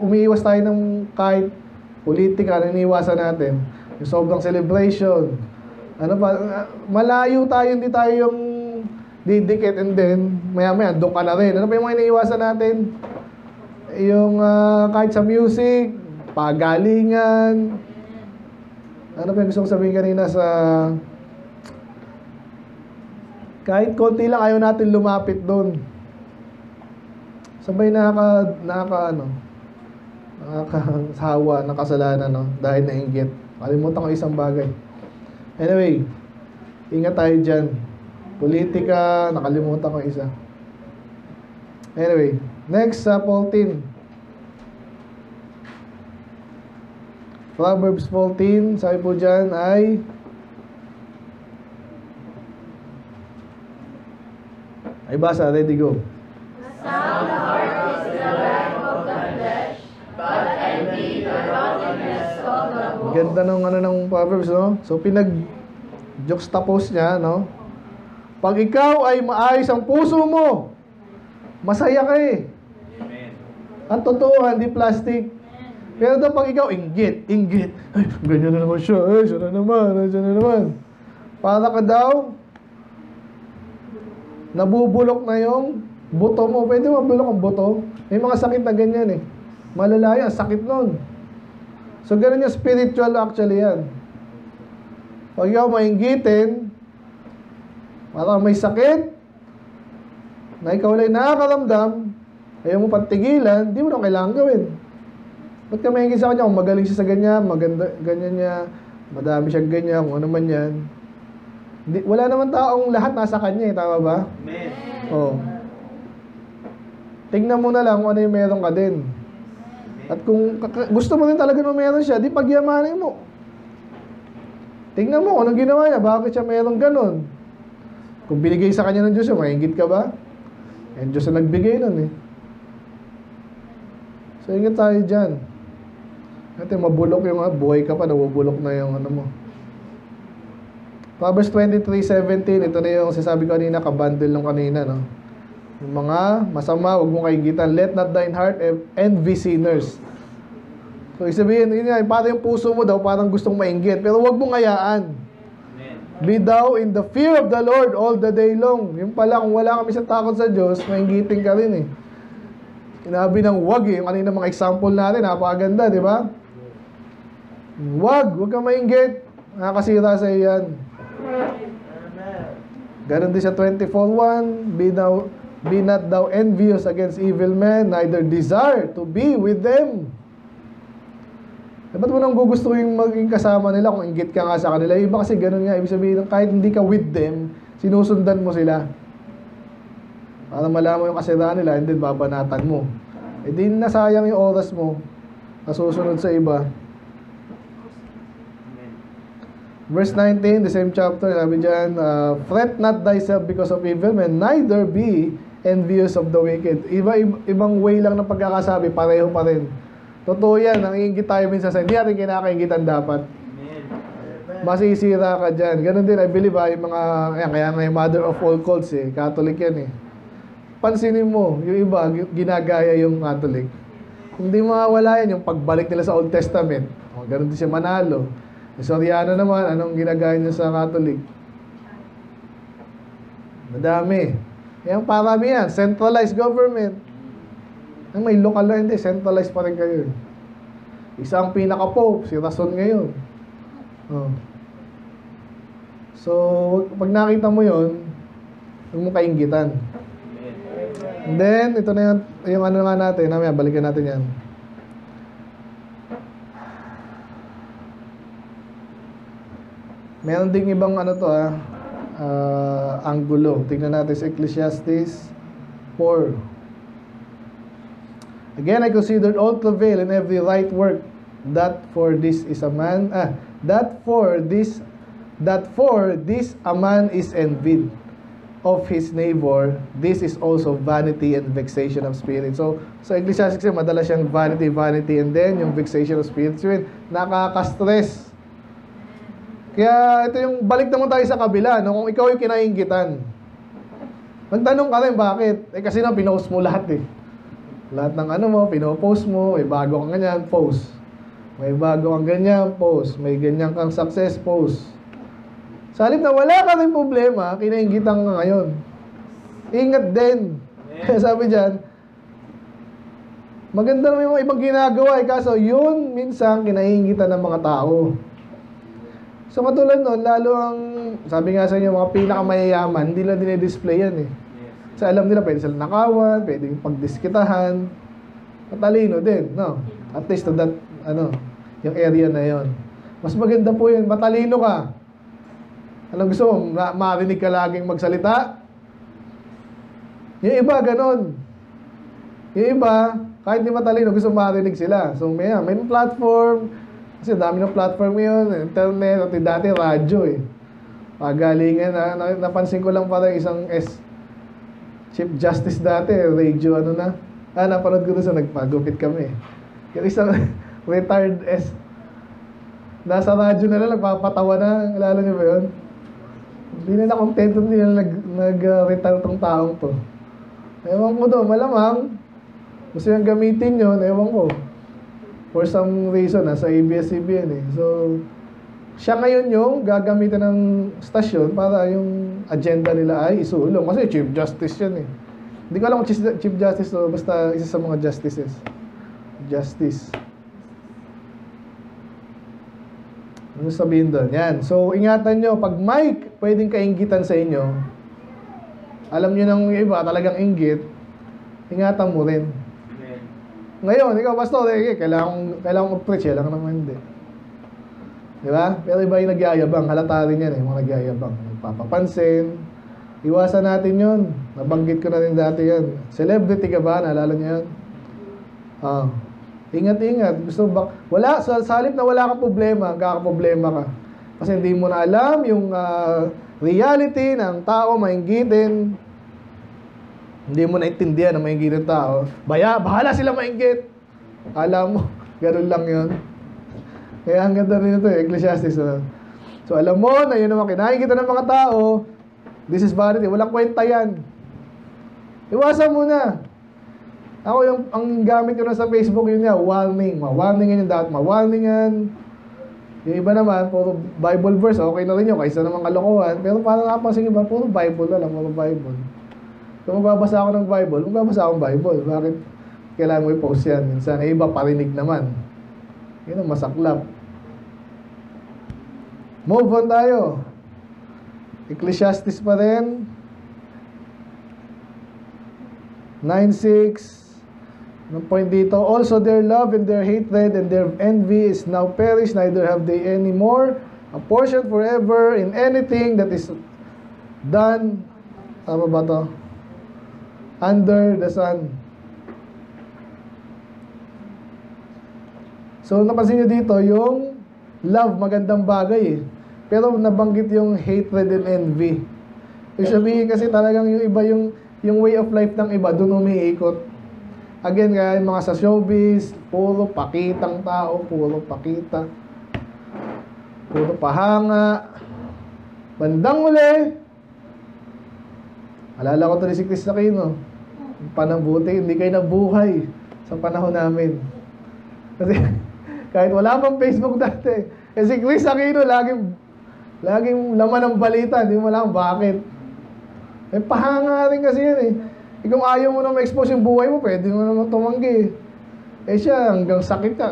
umiiwas tayo ng kahit politika na iniiwasan natin. Yung sobrang celebration. Ano pa, malayo tayo, hindi tayo yung didikit and then, maya-maya, doon ka na rin. Ano pa yung mga iniiwasan natin? Yung kahit sa music, pagalingan. Ano pa yung gusto kong sabihin kanina sa... Kahit konti lang, ayaw natin lumapit doon. Sabay nakakasawa ng kasalanan, no? Dahil nainggit. Kalimutan ko isang bagay. Anyway, ingat tayo dyan. Politika, nakalimutan ko isa. Anyway, next sa 14. Proverbs 14, sabi po dyan ay basa, ready, go. Sound heart is the life of the flesh, but envy the rottenness of the bones. Ganda ng Proverbs, no? So, pinag-juxtapose niya, no? Pag ikaw ay maayos ang puso mo, masaya ka eh. Amen. Ang totoo, hindi plastic. Pero daw pag ikaw, inggit. Ay, ganyan na naman siya. Ay, siya na naman. Para ka daw, nabubulok na yung buto mo. Pwede mabulok ang buto. May mga sakit na ganyan eh. Malala yan, sakit nun. So, ganun yung spiritual actually yan. Pag ikaw mainggitin, parang may sakit, na ikaw lang nakakaramdam, ayaw mo patigilan, di mo na kailangan gawin. Ba't ka maingit sa kanya? Kung magaling siya sa ganyan, maganda, ganyan niya, madami siyang ganyan, kung ano man yan. Wala naman taong lahat nasa kanya eh, tama ba? Amen. Oo. Tingnan mo na lang kung ano yung meron ka din. At kung gusto mo rin talaga na meron siya, di pagyamanin mo. Tingnan mo kung anong ginawa niya, bakit siya meron ganun. Kung binigay sa kanya ng Diyos, maingit ka ba? Yung Diyos na nagbigay nun eh. So, ingat tayo dyan. At mabulok yung buhay ka pa, nabubulok na yung ano mo. Proverbs 23:17, ito na yung sasabi ko kanina, kabundle nung kanina, no? Yung mga masama, huwag mong kainggitan. Let not thine heart envy sinners. So, isabihin, yun nga, parang yung puso mo daw, parang gustong mainggit. Pero huwag mong hayaan. Amen. Be thou in the fear of the Lord all the day long. Yung pala, kung wala kami sa takot sa Diyos, mainggitin ka rin eh. Sinabi ng wag eh. Yung kanina mga example natin, napakaganda, di ba? Wag kang mainggit. Nakakasira sa iyan. Ganon din sa 24:1, be not thou envious against evil men, neither desire to be with them. Ba't mo nang gugustuhin maging kasama nila kung inggit ka nga sa kanila? Iba kasi ganun nga, ibig sabihin, kahit hindi ka with them, sinusundan mo sila. Para malaman mo yung kasiraan nila, and then babanatan mo. Eh di nasayang yung oras mo, nasusunod sa iba. Amen. Verse 19, the same chapter, sabi dyan, fret not thyself because of evil men, neither be envious of the wicked. Ibang way lang ng pagkakasabi, pareho pa rin. Totoo yan, nangiingit tayo minsan sa hindi natin kinakaingitan dapat. Amen. Masisira ka dyan. Ganon din, I believe, yung mga, kaya nga yung mother of all cults eh, Catholic yan eh. Pansinin mo, yung iba, ginagaya yung Catholic. Hindi mawawala yan, yung pagbalik nila sa Old Testament. Ganon din siya Manalo. Yung Soriano naman, anong ginagaya niya sa Catholic? Madami. Yan, parami yan. Centralized government. Ang may local na hindi, centralized pa rin kayo. Isang pinaka-pope, si Rason ngayon. Oh. So, pag nakita mo yun, huwag mo kainggitan. And then, ito na yung ano nga natin, namaya, balikan natin yan. Meron ding ibang ano to anggulo. Tingnan natin sa Ecclesiastes 4. Again, I considered all travail in every right work, that for this a man is envied of his neighbor. This is also vanity and vexation of spirit. So, sa Ecclesiastes, madalas siyang vanity, and then yung vexation of spirit. So, nakaka-stress. Kaya, ito yung, balik naman tayo sa kabila, no? Kung ikaw yung kinainggitan. Magtanong ka rin, bakit? Kasi na, pinost mo lahat eh. Lahat ng ano mo, pinopost mo, may bago kang ganyan, post. May bago kang ganyan, post. May ganyan kang success, post. Sa halip na wala ka rin problema, kinainggitan ka ngayon. Ingat din. Kaya sabi dyan, maganda naman yung mga ibang ginagawa kaso yun minsan kinainggitan ng mga tao. So katulad nun, lalo ang, sabi nga sa inyo, mga pinakamayayaman, hindi lang dinidisplay yan eh. So alam nila, pwede silang nakawan, pwede pagdiskitahan. Matalino din, no? At least to that, yung area na yon. Mas maganda po yun, matalino ka. Anong gusto mo? Marinig ka laging magsalita? Yung iba, ganon. Yung iba, kahit di matalino, gusto marinig sila. So may platform, kasi dami ng platform yun, internet, at dati radyo eh. Pagalingan, napansin ko lang parang isang Chief Justice dati, radio napanood ko doon sa nagpagupit kami. Yung isang retired nasa radyo na lang, nagpapatawa na, alala niyo ba yun? Hindi na kontento, hindi na nag-retire tong taong to. Ewan ko doon, malamang gusto yung gamitin yun, ewan ko. For some reason, sa ABS-CBN eh. So, siya ngayon yung gagamitan ng stasyon para yung agenda nila ay isulong. Kasi Chief Justice yan eh. Hindi ko alam kung Chief Justice o basta isa sa mga justices. Justice. Ano sabihin doon? Yan. So, ingatan nyo. Pag mic, pwedeng kainggitan sa inyo. Alam nyo nang iba, talagang inggit. Ingatan mo rin. Amen. Ngayon, ikaw, pastor, kailangan ko preach. Kailangan naman hindi. Di ba? Pero iba yung nagyayabang. Halata rin yan eh, mga nagyayabang. Nagpapapansin. Iwasan natin yun. Nabanggit ko na rin dati yan. Celebrity ka ba? Naalala niyo yan? Ingat-ingat. Gusto ba? Wala, sa halip na wala kang problema, kakaproblema ka. Kasi hindi mo na alam yung reality ng tao, mainggitin. Hindi mo naintindihan na mainggitin tao. Bahala sila mainggit. Alam mo, ganun lang yun. Kaya ang ganda rin ito, Ecclesiastes. So alam mo na yun naman kinakikita ng mga tao, this is vanity. Walang kwenta yan. Iwasan mo na. Ako ang gamit ko na sa Facebook, yun nga, warning. Ma-warningan yung dapat, ma-warningan. Yung iba naman, puro Bible verse, okay na rin yun, kaysa naman kalokohan. Pero parang napansin nyo ba, puro Bible na lang, puro Bible. Kung magbabasa ako ng Bible, magbabasa ako ng Bible. Bakit kailangan mo i-post yan? Minsan, iba parinig naman. Yun ang masaklap. Move on tayo. Ecclesiastes pa rin. 9:6. Anong point dito? Also their love and their hatred and their envy is now perished, neither have they any more a portion forever in anything that is done, tama ba to? Under the sun. So napansin nyo dito, yung love, magandang bagay eh. Pero nabanggit yung hatred and envy. Ibig sabihin kasi talagang yung iba, yung way of life ng iba, doon umiikot. Again, kaya yung mga sa showbiz, puro pakitang tao, puro pakita, puro pahanga. Bandang uli, alala ko to si Chris Aquino, panambuti, hindi kayo nabuhay sa panahon namin. Kasi kahit wala pang Facebook dati, si Chris Aquino laging laman ng balita, hindi mo alam bakit. Pahanga rin kasi yan eh. Kung ayaw mo na ma-expose yung buhay mo, pwede mo naman tumanggi. Siya, hanggang sakit ka.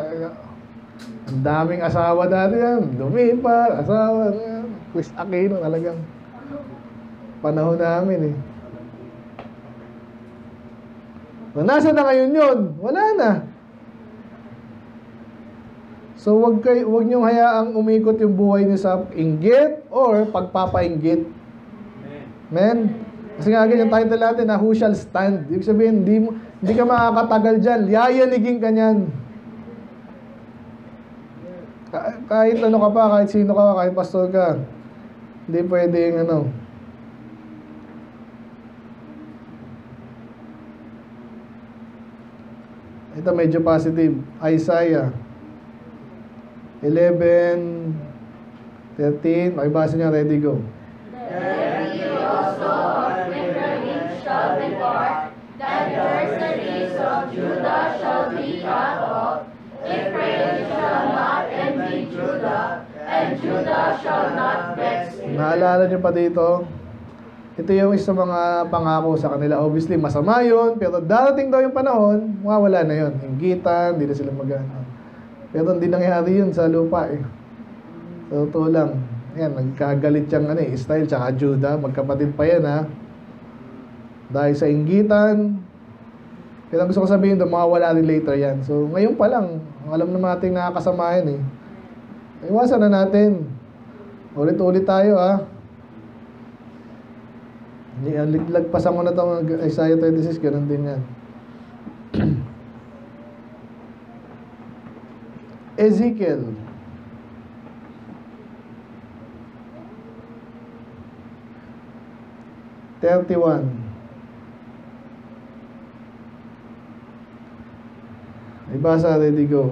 Ang daming asawa dati yan. Lumipat, asawa. Chris Aquino talagang panahon namin eh. Nasaan na ngayon yun? Wala na. So, wag niyong hayaang umikot yung buhay niyo sa inggit or pagpapainggit. Amen? Kasi nga yung title natin na Who Shall Stand? Ibig sabihin, hindi ka makakatagal dyan. Yayanigin ka niyan. Kahit ano ka pa, kahit sino ka, kahit pastor ka. Hindi pwedeng ano. Ito medyo positive. Isaiah 11:13. Makibasa niya, ready, go. That mercenaries of Judah shall be cut off. Ephraim shall not envy Judah, and Judah shall not vex him. Naalala niyo pa dito? Ito yung isa mga pangako sa kanila. Obviously, masama yun, pero darating daw yung panahon, mawawala na yun. Hinggitan, hindi na sila mag-ano. Pero hindi nangyari yun sa lupa eh. So, totoo lang. Yan, nagkagalit siyang Israel tsaka Judah. Magkapatid pa yan ha. Dahil sa inggitan. Kaya gusto ko sabihin doon, mawawala rin later yan. So, ngayon pa lang, alam naman natin nakakasama yan eh. Iwasan na natin. Ulit-ulit tayo ha. Lagpasan mo na itong Isaiah 36, ganun din yan. Ezekiel 31. Ibasa, ready, go.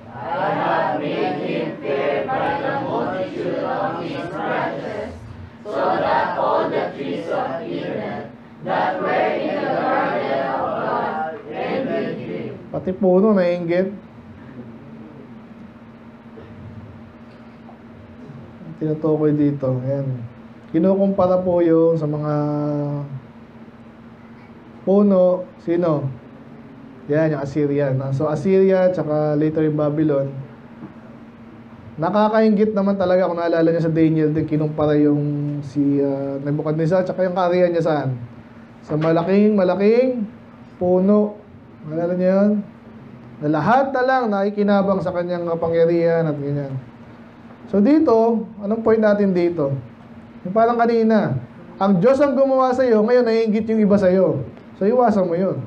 I have made him fair by the multitude of his branches, so so that all the trees of Eden that were in the garden of God envied him. Pati puno naiinggit. Tinutukoy dito. Ayan. Kinukumpara po yung sa mga puno. Sino? Yan, yung Assyrian. So, Assyria, tsaka later yung Babylon. Nakakainggit naman talaga kung naalala niya sa Daniel din, kinumpara yung si Nebuchadnezzar, tsaka yung kaharian niya saan? Sa malaking puno. Naalala niya yun? Na lahat na lang nakikinabang sa kanyang kapangyarihan at ganyan. So dito, anong point natin dito? Yung parang kanina, ang Diyos ang gumawa sa iyo, ngayon naiinggit yung iba sa iyo. So iwasan mo yun.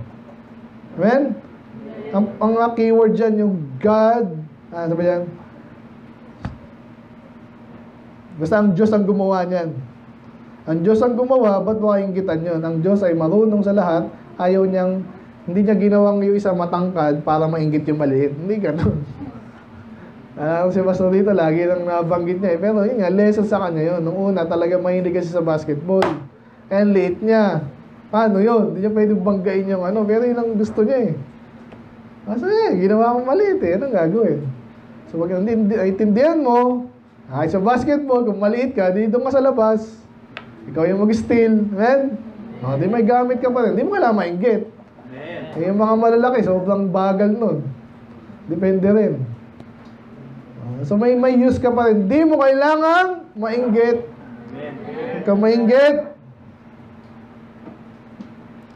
Amen? Ang keyword dyan, yung God, ano ba yan? Basta ang Diyos ang gumawa niyan. Ang Diyos ang gumawa, ba't makainggitan yun? Ang Diyos ay marunong sa lahat, ayaw niyang, hindi niya ginawang yung isa matangkad para mainggit yung maliit. Hindi ganun. Si Pastor dito, lagi nang nabanggit niya eh. Pero yun nga, lesson sa kanya yun. Nung una, talaga mahilig kasi sa basketball. And late niya. Paano yun? Hindi niya pwede banggain yung ano. Pero yun ang gusto niya eh. Kasi ginawa mo maliit eh. Anong gagawin? So, pag intindihan mo, sa basketball, kung maliit ka, dito ka sa labas. Ikaw yung mag-steal. Amen? Di may gamit ka pa rin. Hindi mo kailangan mainggit. Yung mga malalaki, sobrang bagal nun. Depende rin. So may use ka pa rin. Hindi mo kailangan mainggit. Huwag kang mainggit.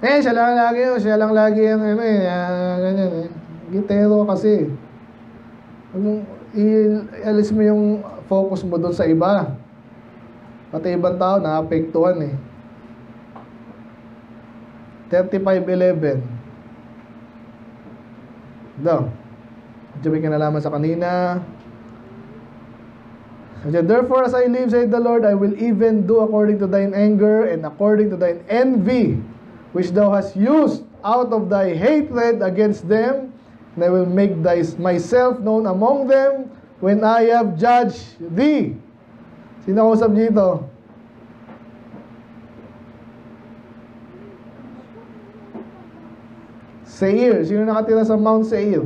Siya lang lagi yung ganyan eh. Gitero kasi. Ialis mo yung focus mo doon sa iba. Pati ibang tao naapektuhan eh. 35:11. Diyan may kinalaman sa kanina. Therefore, as I live, said the Lord, I will even do according to thine anger and according to thine envy, which thou hast used out of thy hatred against them, and I will make myself known among them when I have judged thee. Sino kausap dito? Seir. Sino nakatira sa Mount Seir?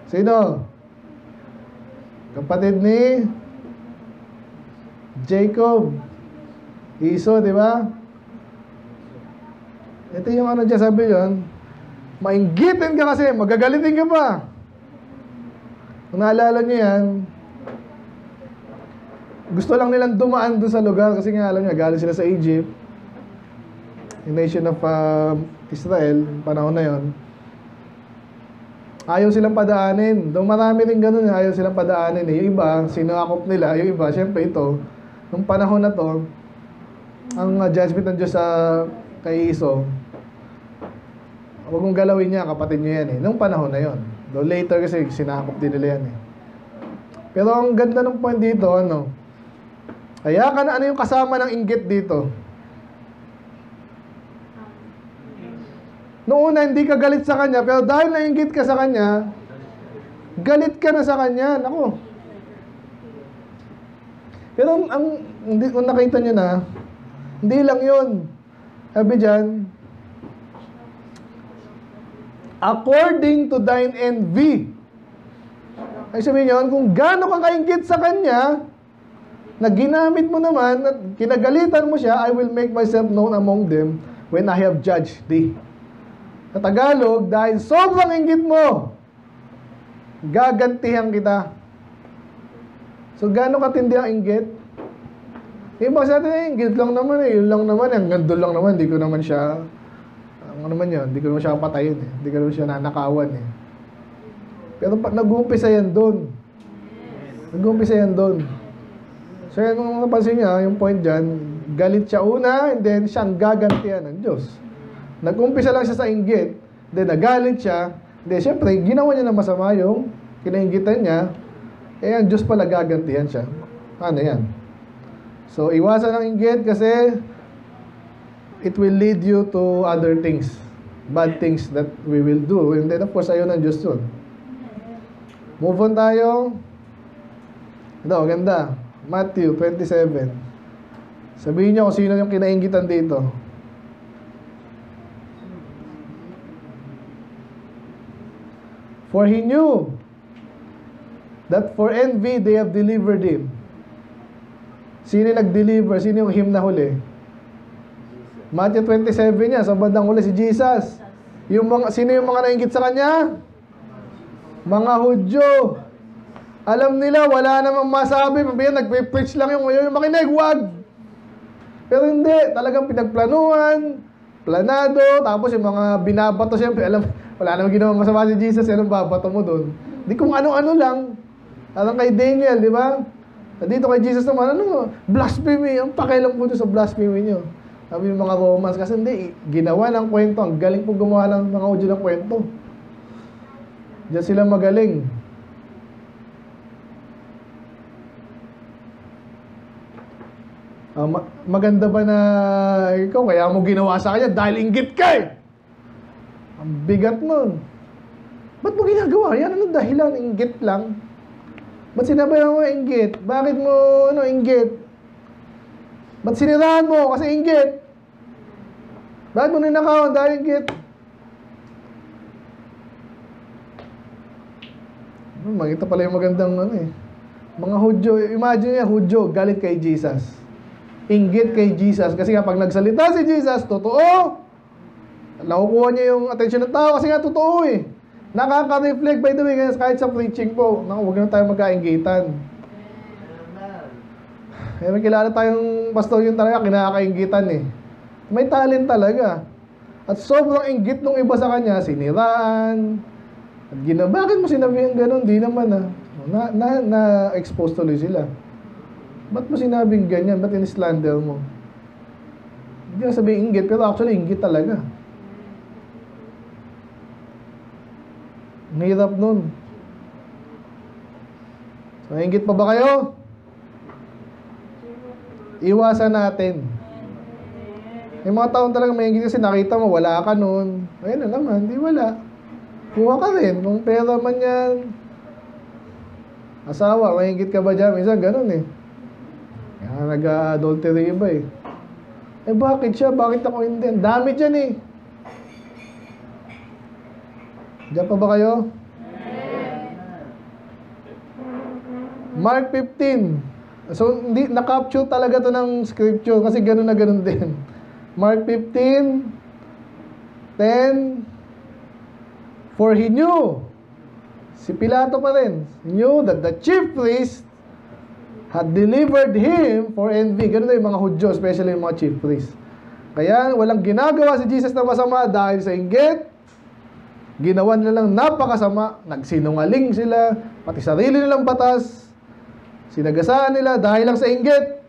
Sino? Kapatid ni Jacob. Iso, di ba? Ito yung ano dyan, sabi yun, mainggitin ka kasi, magagalitin ka pa. Kung naalala nyo yan, gusto lang nilang dumaan doon sa lugar kasi nga alam nyo, galing sila sa Egypt, yung nation of Israel, panahon na yon. Ayaw silang padaanin. Doon marami rin ganun, ayaw silang padaanin. Yung iba, sinakop nila. Yung iba, syempre ito, nung panahon na to, ang judgment ng Diyos sa kay Iso, huwag mong galawin niya, kapatid niya yan eh. Nung panahon na yon. Though later kasi sinakop din nila yan eh. Pero ang ganda ng point dito, ano? Kaya ka na, ano yung kasama ng inggit dito? Noong una, hindi ka galit sa kanya, pero dahil nainggit ka sa kanya, galit ka na sa kanya. Naku. Pero kung nakita nyo na, hindi lang yun. Sabi dyan, according to thine envy. Ay sabihin nyo, kung gaano ka kainggit sa kanya, na ginamit mo naman, at kinagalitan mo siya, I will make myself known among them when I have judged thee. Sa Tagalog, dahil sobrang inggit mo, gagantihan kita. So, gaano katindi ang inggit? Iba sa atin, inggit lang naman eh. Yun lang naman, hanggang doon lang naman. Hindi ko naman siya, ano naman yun, hindi ko naman siya patayin eh. Hindi ko naman siya nanakawan eh. Pero nag-uumpisa yan doon. Nag-uumpisa yan doon. So, yan kung napansin niya, yung point dyan, galit siya una, and then siyang gagantihan ng Diyos. Nag-umpisa lang siya sa inggit, then nagalit siya, then syempre, ginawa niya na masama yung kinainggitan niya, ang Diyos pala gagantihan siya. Ano yan? So, iwasan ang inggit kasi it will lead you to other things, bad things that we will do, and then of course, ayaw ng Diyos yun. Move on tayo. Ito, ganda. Matthew 27. Sabihin niyo kung sino yung kinainggitan dito. For he knew that for envy they have delivered him. Sino yung nag-deliver? Sino yung him na huli? Matthew 27 niya, sa bandang huli si Jesus. Sino yung mga nainggit sa kanya? Mga Hudyo. Alam nila, wala namang masabi. Pabihan, nagpe-preach lang yung makinig, wag. Pero hindi, talagang pinagplanuhan, planado, tapos yung mga binabato, siyempre, alam, wala namang ginawa masama si Jesus, anong babato mo doon? Di kung ano-ano lang. Alam kay Daniel, di ba? Dito kay Jesus naman, ano, blasphemy. Ang pakialam ko doon sa blasphemy nyo. Sabi yung mga Romans, kasi hindi, ginawa ng kwento. Ang galing po gumawa ng mga Hudyo ng kwento. Diyan sila magaling. Maganda ba na ikaw, kaya mo ginawa sa kanya dahil inggit ka eh. Ang bigat nun. Ba't mo ginagawa? Yan, ano dahilan? Inggit lang. Ba't sinabayan mo inggit? Bakit mo, inggit? Ba't sinirahan mo? Kasi inggit. Bakit mo ninakawan? Dahil inggit. Makita pala yung magandang mga Hudyo. Imagine niya, Hudyo, galit kay Jesus. Inggit kay Jesus. Kasi kapag nagsalita si Jesus, totoo. Nakukuha niya yung attention ng tao kasi nga totoo eh. Nakaka-reflect, by the way, kahit sa preaching po. Huwag na tayo magkainggitan. May kilala tayong pastor yun talaga, kinakainggitan eh. May talent talaga. At sobrang inggit nung iba sa kanya, siniraan. At bakit mo sinabi yung ganun? Di naman na-expose tuloy sila. Ba't mo sinabing ganyan? Ba't in-slander mo? Hindi na sabihin inggit, pero actually inggit talaga. Ang hirap nun. So, inggit pa ba kayo? Iwasan natin. Yung mga taon talaga may inggit kasi nakita mo, wala ka nun. Ayun na naman, di wala. Kuha ka rin. Kung pera man yan. Asawa, may inggit ka ba dyan? Minsan ganun eh. Kaya nag-adultery iba eh. Bakit siya? Bakit ako hindi? Ang dami dyan eh. Diyan pa ba kayo? Mark 15. So, hindi, na-capture talaga to ng scripture kasi ganun na ganun din. Mark 15, 10, for he knew, si Pilato pa rin, knew that the chief priest had delivered him for envy. Ganun na yung mga Hudyo, especially yung mga chief priest. Kaya walang ginagawa si Jesus na masama dahil sa inggit. Ginawa nila lang napakasama. Nagsinungaling sila, pati sarili nilang batas. Sinagasaan nila dahil lang sa inggit.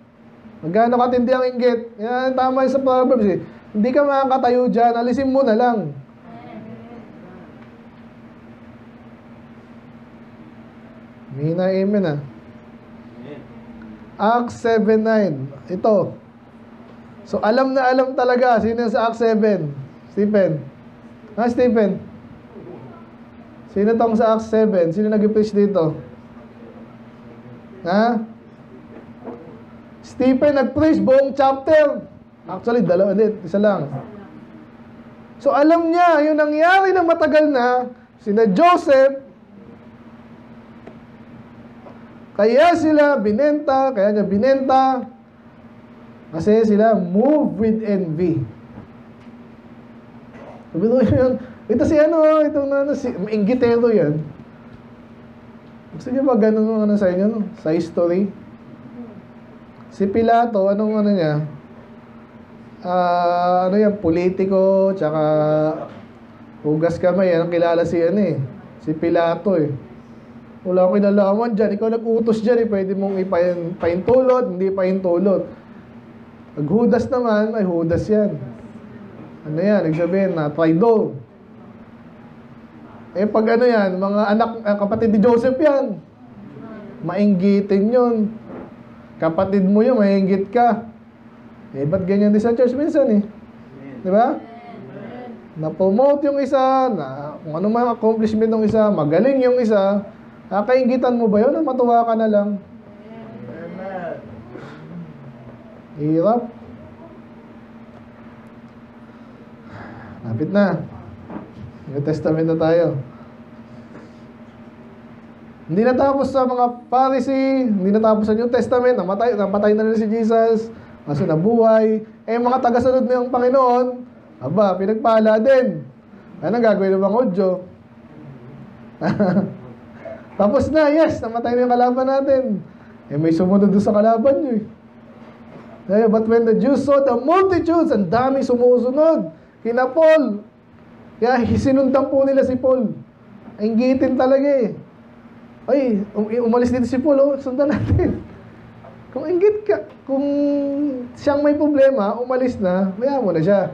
Magkano katindi ang inggit? Yan, tama yung sa Proverbs eh. Hindi ka makakatayo dyan, alisin mo na lang. Mina, amen ah. Acts 7:9. Ito. So, alam na alam talaga. Sino sa Acts 7? Stephen. Stephen. Sino tong sa Acts 7? Sino nag-preach dito? Stephen nag-preach buong chapter. Actually, dalawa ulit. Isa lang. So, alam niya, yung nangyari na matagal na, sina Joseph, kaya niya binenta, kasi sila move with envy. Sabi ko yun, ito si inggitero yan. Gusto niyo ba ganun sa inyo, sa history? Si Pilato, niya? Politiko, tsaka hugas kamay, anong kilala si Pilato eh. Wala akong kinalaman dyan. Ikaw nag-utos dyan eh. Pwede mong ipaintulot, hindi paintulot. Pag-Judas naman, ay Judas yan. Ano yan? Nagsabihin na, traidor. Pag yan, mga anak, kapatid ni Joseph yan. Mainggitin yun. Kapatid mo yun, mainggit ka. Ba't ganyan din sa church minsan eh? Di ba? Na-promote yung isa, kung ano mga accomplishment ng isa, magaling yung isa, kainggitan mo ba yun? Matuwa ka na lang. Hirap. Lapit na. New Testament na tayo. Hindi natapos sa mga Pharisee, hindi natapos sa New Testament, namatay na rin si Jesus, kaso nabuhay. Mga tagasunod ng Panginoon, aba, pinagpala din. Ano gagawin ng mga Hudyo? Tapos na, yes, namatay na yung kalaban natin. May sumunod doon sa kalaban nyo But when the Jews saw the multitudes, ang daming sumusunod kina Paul. Kaya sinundan po nila si Paul. Inggitin talaga Ay, umalis dito si Paul, sundan natin. Kung inggit ka, kung siyang may problema, umalis na, maya mo na siya.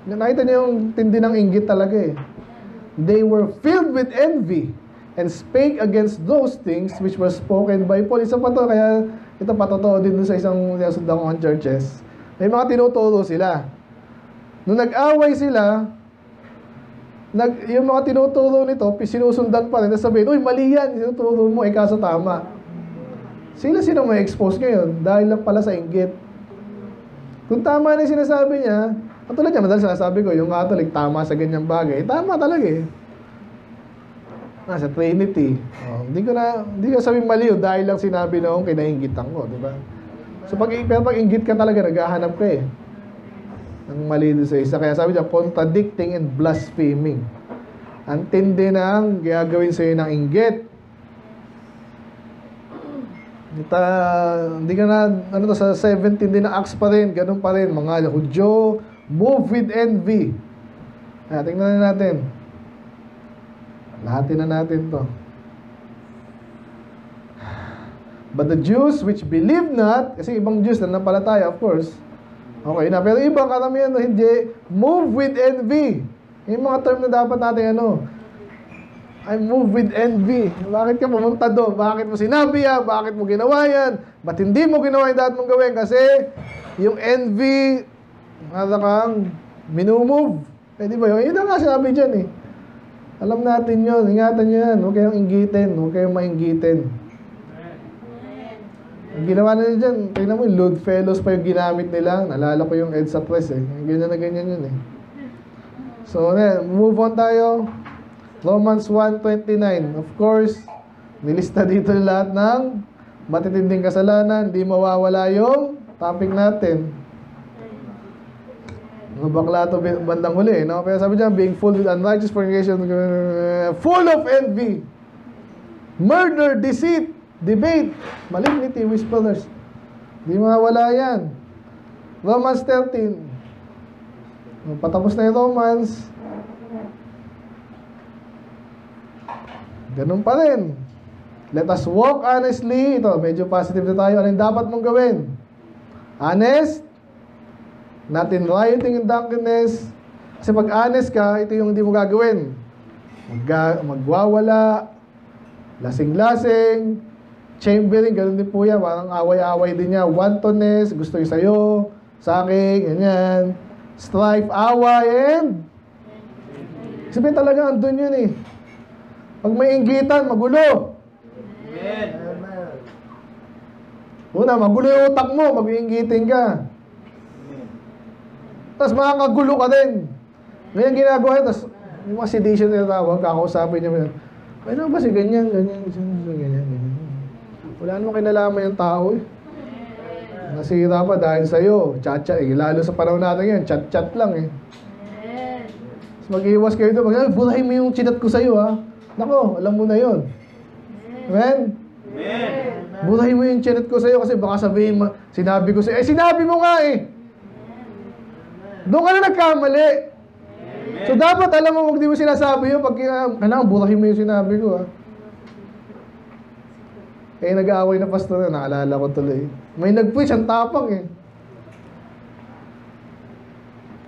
Nakita niyo yung tindi ng inggit talaga They were filled with envy and spake against those things which were spoken by Paul. Isa pa to, kaya ito patotoo din sa isang sundan kong churches. May mga tinuturo sila. Nung nag-away sila, yung mga tinuturo nito, sinusundan pa rin. Sabihin, uy, mali yan, tinuturo mo, kaso tama. Sino may expose ngayon? Dahil lang pala sa inggit. Kung tama na yung sinasabi niya, katulad niya, madalas sinasabi ko, yung Catholic, tama sa ganyang bagay. Tama talaga sa Trinity. Hindi ko sabihin mali dahil lang sinabi noong kinainggitan ko, di ba? So pag inggit ka talaga, naghahanap ka ang mali doon sa isa. Kaya sabi niya, contradicting and blaspheming. Ang tindi ng gagawin sa'yo ng inggit. Hindi ka na, sa 17 din na Acts pa rin, ganun pa rin, mga Hudyo, move with envy. Tingnan na natin. Lahatin na natin to. But the Jews which believe not, kasi ibang Jews na napalataya, of course, okay na. Pero ibang karamihan na hindi, move with envy. Yung mga term na dapat natin I move with envy. Bakit ka pumunta doon? Bakit mo sinabi yan? Bakit mo ginawa yan? Ba't hindi mo ginawa yung dapat mong gawin? Kasi yung envy, kang minumove. Di ba yun? Yun ang nga sinabi dyan Alam natin yun. Ingatan nyo yan. Huwag kayong inggitin. Huwag kayong mainggitin. Ang ginawa nila dyan, tingnan mo, Lord Fellows pa yung ginamit nila. Nalala ko yung EDSA Press Ganyan na ganyan yun So, move on tayo. Romans 1:29. Of course, nilista dito lahat ng matitinding kasalanan. Hindi mawawala yung topic natin. Mga bakla ito bandang huli, Kaya sabi dyan, being full with unrighteous fornication, full of envy, murder, deceit, debate, malignity, whisperers. Di mawala yan. Romans 13. Patapos na yung Romans. Ganun pa rin. Let us walk honestly. Ito, medyo positive na tayo. Ano yung dapat mong gawin? Honest. Not in rioting and drunkenness. Kasi pag honest ka, ito yung hindi mo gagawin. Magwawala, lasing-lasing, chambering, ganun din po yan. Parang away-away din niya. Wantonness, gusto yung sa'yo, sa akin, ganyan. Strife, away, and sabihin talaga, andun yun Pag may inggitan, magulo. Amen. Una, magulo yung utak mo, mag-iinggitin ka. Tapos makakagulo ka din. Ngayon ginagawa, tapos yung mga sedation na tawag, kakausapin niya. Ano ba si ganyan. Wala naman kinalaman yung tao Nasira pa dahil sa'yo. Chat-chat. Lalo sa panahon natin yan, chat-chat lang Tapos mag-iwas kayo doon. Burahin mo yung chinat ko sa'yo Nako, alam mo na yun. Amen? Burahin mo yung chinat ko sa'yo kasi baka sabihin mo, sinabi ko sa'yo. Sinabi mo nga Doon ka na nagkamali. So dapat alam mo, huwag di mo sinasabi yun. Pag kailangan, burahin mo yung sinabi ko nag-aaway na pastor naalala ko tuloy. May nag-preach, ang tapang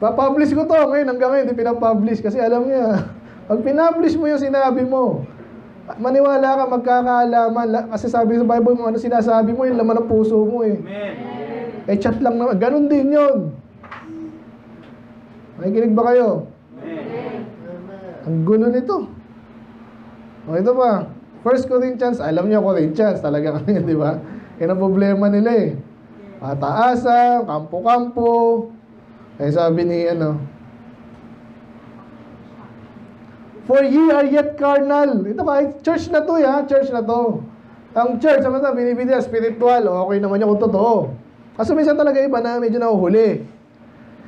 papublish ko to ngayon, hanggang ngayon, hindi pinapublish. Kasi alam niya, pag pinapublish mo yung sinabi mo, maniwala ka, magkakaalaman. Kasi sabi sa Bible mo, ano sinasabi mo, yung laman ng puso mo Amen. Chat lang naman. Ganon din yun. Nakikinig ba kayo? Amen. Ang gulo nito. Ito pa. 1 Corinthians, alam niyo Corinthians, talaga kami, di ba? Yan ang problema nila Pataasan, kampo-kampo. Kaya sabi ni for ye are yet carnal. Ito kahit church na to, church na to. Ang church, naman na, binibili spiritual. Okay naman yung kung totoo. Kaso minsan talaga iba na medyo nahuhuli.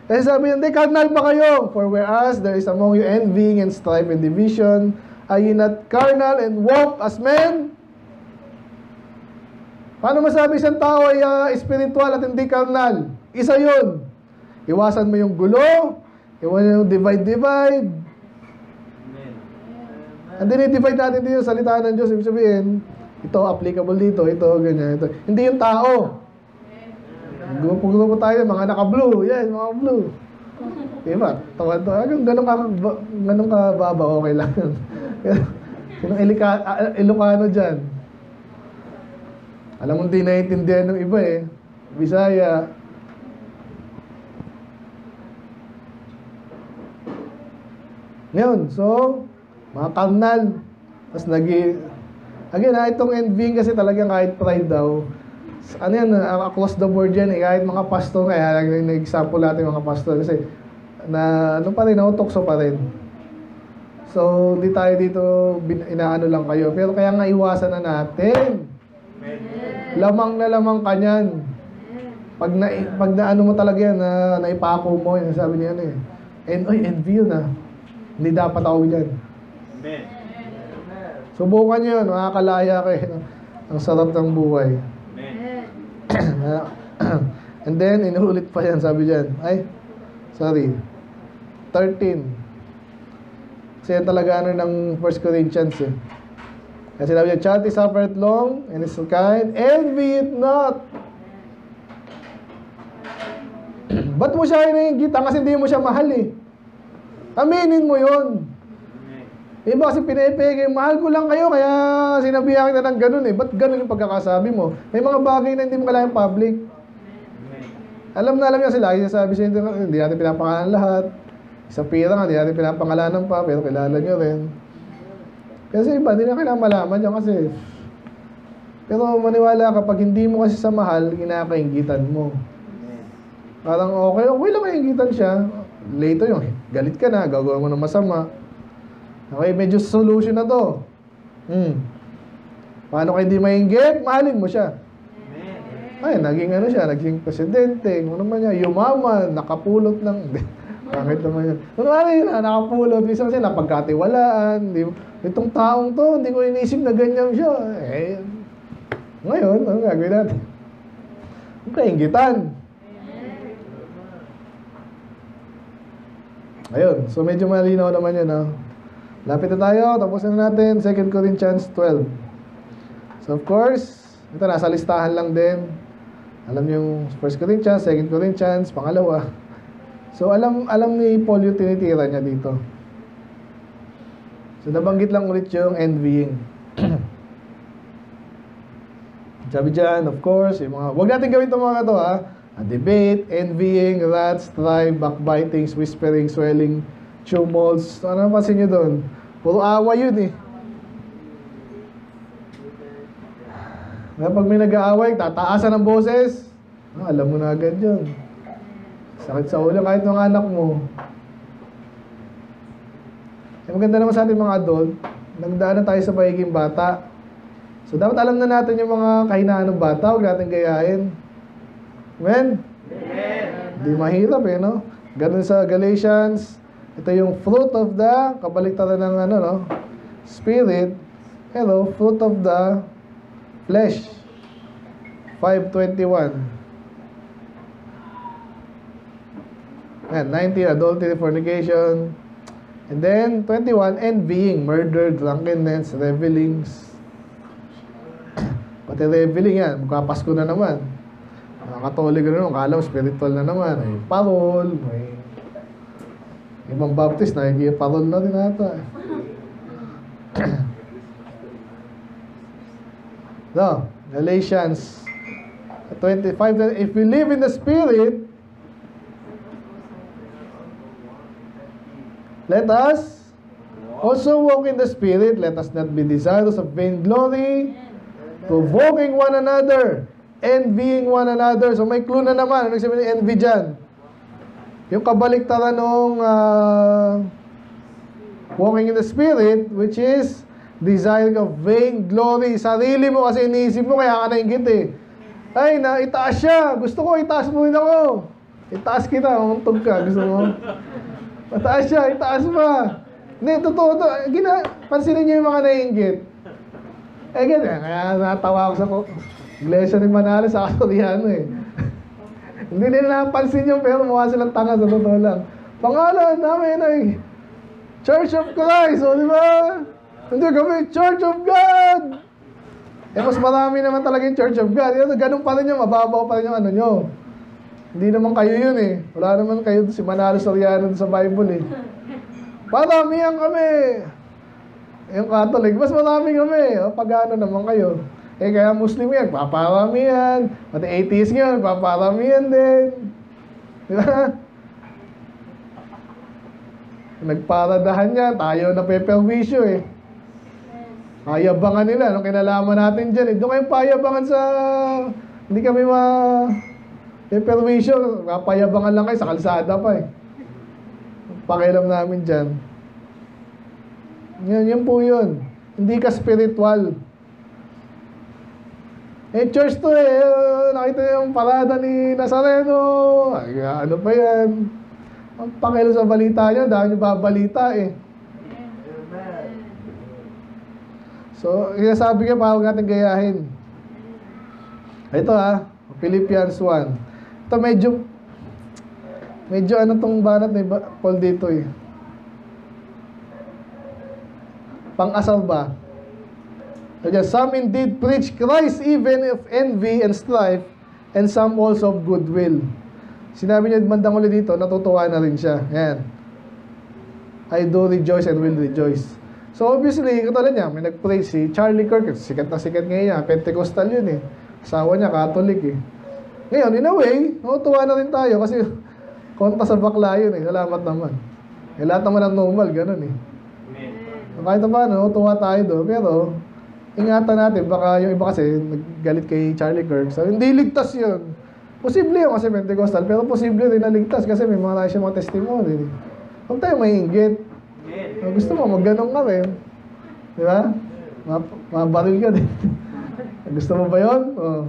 Kasi sabi niya, carnal ba kayo? For whereas there is among you envying and strife and division, are ye not carnal and walk as men? Paano masabi isang tao ay spiritual at hindi carnal? Isa yun. Iwasan mo yung gulo, iwasan yung divide. Ang dinidivide natin dito sa salita ng Diyos, ibig sabihin, ito applicable dito, ito, ganyan, ito. Hindi yung tao. Grupo tayo, mga naka-blue. Yes, mga blue. Diba? Ganun ka baba, okay lang. Sinong Ilocano dyan? Alam mo, hindi naiintindihan ng iba eh. Bisaya. Ngayon, so, mga karnal. Tapos again, itong envying kasi talagang kahit pride daw. Ano yan, across the board yan eh. Kahit mga pastor, kaya nag-example natin mga pastor. Kasi, nautukso pa rin. So, di tayo dito inaano lang kayo. Pero kaya nga iwasan na natin. Lamang na lamang ka niyan. Pag naano mo talaga yan, naipako mo, yan sabi niya envy yun Hindi dapat ako yan. Amen. Subukan nyo yun, makakalaya kayo. Ang sarap ng buhay. Amen. And then, inuulit pa yan, sabi dyan. 13. Kasi yan talaga ng 1 Corinthians eh. Kasi sabi niya, charity suffereth long and is kind, envy it not. Ba't mo siya iniingitan? Kasi hindi mo siya mahal eh. Aminin mo yun. Iba kasi pinipigay, mahal ko lang kayo, kaya sinabihan kita ng ganun eh. Ba't ganun yung pagkakasabi mo? May mga bagay na hindi mo kailangan public. Alam niya sila, sabi siya, hindi natin pinapangalan lahat. Sa pira nga, hindi natin pinapangalanan pa, pero kilala nyo rin. Kasi iba, hindi na kailangan malaman yan kasi. Pero maniwala kapag hindi mo kasi sa mahal, kinakaingitan mo. Parang okay lang kaingitan siya. Later yung, galit ka na, gagawa mo ng masama. Okay, medyo solution na to. Paano kayo hindi mainggit? Mahalin mo siya. Ay, naging presidente, ano naman niya, yumaman, nakapulot ng, bakit naman yan? Nakapulot, minsan kasi napagkatiwalaan, itong taong to, hindi ko inisip na ganyan siya. Ngayon, ano gagawin natin? Kainggitan. Ayun, so medyo malinaw naman yun, Lapit na tayo, tapos na natin, 2 Corinthians 12. So of course, ito nasa listahan lang din. Alam niyo yung 1 Corinthians, 2 Corinthians, pangalawa. So alam ni Paul yung tinitira niya dito. So nabanggit lang ulit yung envying. Sabi dyan, of course, yung mga, huwag natin gawin itong mga ito debate, envying, wrath, strife, backbiting, whispering, swelling, tumults. Ano napansin nyo doon? Puro awa yun eh. Pag may nag-aaway, tataasan ng boses. Alam mo na agad yun. Sakit sa ulo kahit mga anak mo. Maganda naman sa ating mga adult, nagdaan na tayo sa pagiging bata. So dapat alam na natin yung mga kahinaan ng bata, huwag natin gayahin. Amen? Di mahirap no? Ganun sa Galatians, ito yung fruit of the, kabaliktaran ng spirit, fruit of the flesh. 5:21. And 19, adultery, fornication. And then 21, envying, murder, drunkenness, revelings. Pati reveling yan, magkapasko na naman. Katolik na naman, kala mo spiritual na naman. May parol, may ibang baptist, parol na rin ata. No, Galatians 25, if we live in the Spirit, let us also walk in the Spirit. Let us not be desirous of vainglory, provoking one another, envying one another. So may clue na naman. Ano sabihin ng envy dyan? Yung kabaliktaran nung walking in the Spirit, which is desiring of vain glory. Sarili mo kasi iniisip mo, kaya ka nainggit eh. Ay, itaas siya. Gusto ko, itaas mo rin ako. Itaas kita, umuntog ka. Gusto mo? Mataas siya, itaas pa. Hindi, totoo to. Pansinin niyo yung mga naiinggit. Eh, ganyan. Kaya natawa ako sa iglesia ni Manalo sa Kasoriano eh. Hindi nila napansin yun, pero mukha silang tanga sa totoo lang. Pangalan namin ay Church of Christ, o di ba? Hindi kami, Church of God! Eh, mas marami naman talaga yung Church of God. Ganun pa rin yung, mababaw pa rin yung ano nyo. Hindi naman kayo yun eh. Wala naman kayo si Manalo Soriano sa Bible eh. Paramihan kami. Yung Catholic, mas marami kami. O, pag-ano naman kayo. Eh, kaya Muslim yan, paparamihan. Pati atheist yan, paparamihan din. Di ba? Nagparadahan yan, tayo na peperwisyo eh. Payabangan nila, nung kinalaman natin dyan eh. Doon kayong payabangan sa... Hindi kami peperwisyo, payabangan lang kayo sa kalsada pa eh. Pakialam namin dyan. Yan po yun. Hindi ka spiritual. Eh, church to eh. Nakita yung parada ni Nazareno. Ay, ano pa yan? Ang pakilo sa balita nyo, dahil nyo babalita eh. So, kaya sabi ko, huwag natin gayahin. Ito Philippians 1. Ito medyo ano tong banat ni Paul dito eh. Pang-asal ba? So, some indeed preach Christ even of envy and strife, and some also of goodwill. Sinabi niya bandang uli dito, natutuwa na rin siya. Yan. I do rejoice and will rejoice. So obviously, katulad niya, may nag-pray si Charlie Kirk. Sikat na sikat ngayon yan. Pentecostal yun eh. Asawa niya, Catholic eh. Ngayon, in a way, natutuwa na rin tayo kasi konta sa bakla yun eh. Salamat naman. Eh, lahat naman ang normal, ganun eh. Kahit na paano, natutuwa tayo doon. Pero, ingatan natin, baka yung iba kasi naggalit kay Charlie Kirk. So, hindi ligtas yun. Posible yun kasi Pentecostal, pero posible rin na ligtas kasi may mga siya mga testimony. Huwag tayo maiinggit. Gusto mo, magganong ka rin. Di ba? Mabaril ka din. Gusto mo ba yun? Oh.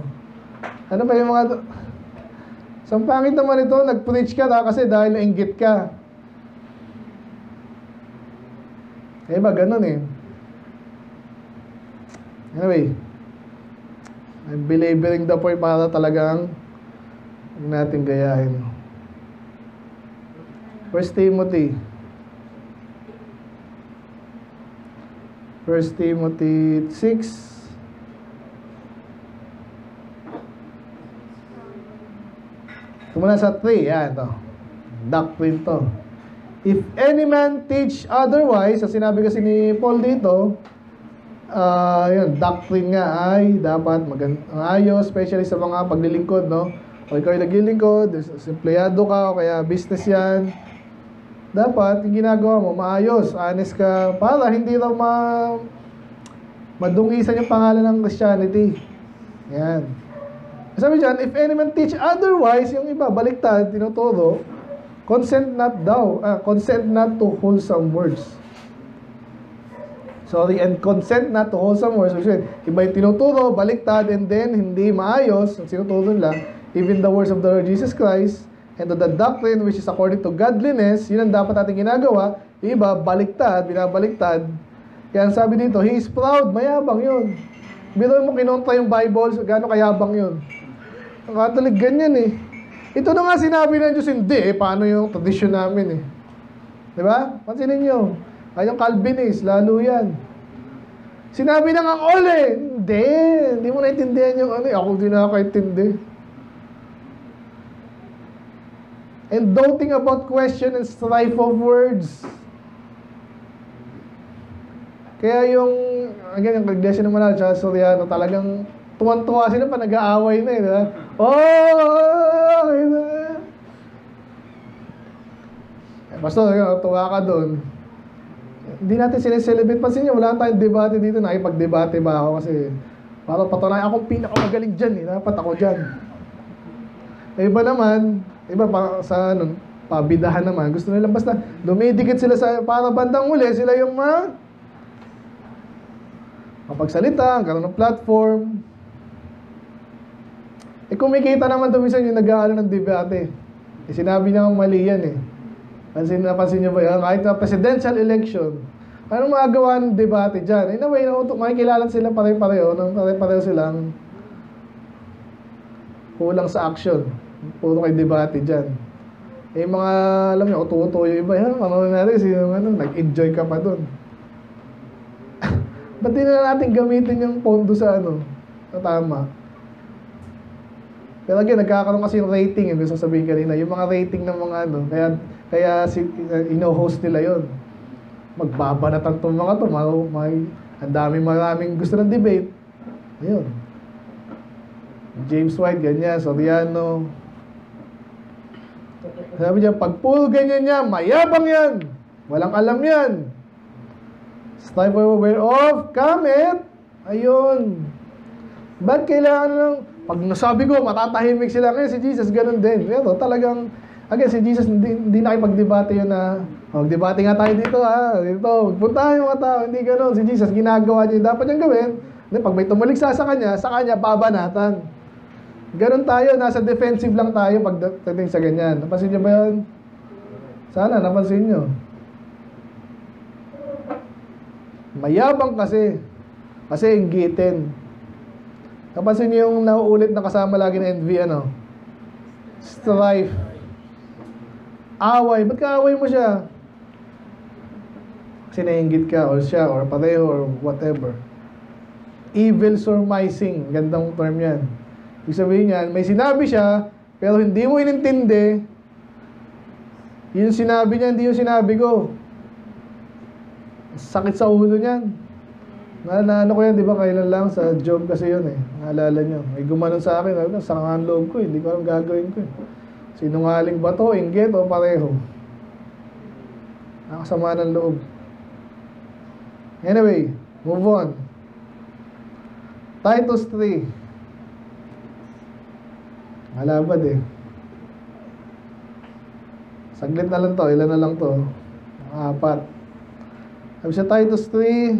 Ano pa yung mga... Sa pangit naman ito, nag-preach ka kasi dahil nainggit ka. Eh ba, ganun eh. Anyway, I'm belaboring the point para talagang huwag natin gayahin. 1 Timothy 6. Tumula sa 3, yan ito. Doctrine to. If any man teach otherwise, sa sinabi kasi ni Paul dito, yun, doctrine nga ay dapat ayos, especially sa mga paglilingkod, no? O ikaw ay naglilingkod, empleyado ka, o kaya business yan. Dapat, yung ginagawa mo, maayos, honest ka, para hindi raw madungisan yung pangalan ng Christianity. Yan. Sabi dyan, if any man teach otherwise, yung iba, baliktad, tinuturo, consent not to wholesome words. Sorry, and consent not to wholesome words. Iba yung tinuturo, baliktad, and then hindi maayos, ang sinuturo nila, even the words of the Lord Jesus Christ, and to the doctrine which is according to godliness, yun ang dapat natin ginagawa. Yung iba, baliktad, binabaliktad. Kaya sabi dito, he is proud, mayabang yun. Biro mo kinontra yung Bible, so gaano kayabang yun. Ang Catholic, ganyan eh. Ito na nga sinabi ng Diyos, hindi eh, paano yung tradisyon namin eh. Diba? Pansinin nyo. Ay, yung Calvinist, lalo yan. Sinabi na nga all eh. Hindi mo naintindihan yung ano eh. Ako din nakakaintindi. And doting about question and strife of words. Kaya yung, again, yung Iglesia ng Manalo, Charles Soriano, talagang tuwan-tuwa sila pa nag-aaway na eh. Diba? Pastor, tuwa ka doon. Hindi natin sineselebrate. Pansin nyo, wala tayong debate dito. Nakipag-debate ba ako kasi Para patunayan akong pinakamagaling dyan eh. Dapat ako dyan. Iba naman, iba pa sa ano, pabidahan naman. Gusto nila basta dumidikit sila sa para bandang uli, sila yung mapagsalita, karoon ng platform. Kumikita naman doon minsan yung nag-aalo ng debate. Sinabi niya kung mali yan eh. Napansin niyo ba yan? Kahit na presidential election, anong magagawa ng debate dyan? In a way, makikilala sila pare-pareho, pare-pareho silang kulang sa action. Puro kay debate dyan. Mga, alam niyo, uto-uto yung iba, ano natin, nag-enjoy ka pa doon. Ba't di na natin gamitin yung pondo sa tama? Pero again, nagkakaroon kasi yung rating, yung gusto sabihin kanina, yung mga rating ng mga kaya ino-host nila yon. Magbabanatan tong mga to, ang maraming gusto ng debate. Ayun. James White, ganyan, Soriano. Sabi niya, pag puro ganyan niya, mayabang yan. Walang alam yan. Strive for aware of, comment. Ayun. Ba't kailangan lang, pag nasabi ko, matatahimik sila. Ngayon si Jesus, ganun din. Pero talagang, again, si Jesus, hindi nakipag-debate yun na, debate nga tayo dito dito, puntahan yung mga tao, hindi ganun. Si Jesus, ginagawa niya yung dapat niyang gawin. Pag may tumaligsa sa kanya, babanatan. Ganun tayo, nasa defensive lang tayo pagdating sa ganyan. Napansin niyo ba yun? Sana, napansin niyo. Mayabang kasi. Kasi inggitin. Napansin niyo yung nauulit na kasama lagi ng envy, strife. Away. Ba't ka away mo siya? Kasi nainggit ka, or siya, or pareho, or whatever. Evil surmising. Gandang term yan. Ibig sabihin yan, may sinabi siya, pero hindi mo inintindi. Yung sinabi niya, hindi yung sinabi ko. Sakit sa ulo niyan. Naano ko yan, di ba, kailan lang sa job kasi yun eh. Naalala nyo. May gumanon sa akin, sakangan loob ko, hindi ko alam gagawin ko eh. Sinungaling ba to, inggit o pareho? Nakasama ng loob. Anyway, move on. Titus 3. Malabad eh. Saglit na lang to, ilan na lang to? 4. Sabi sa Titus 3,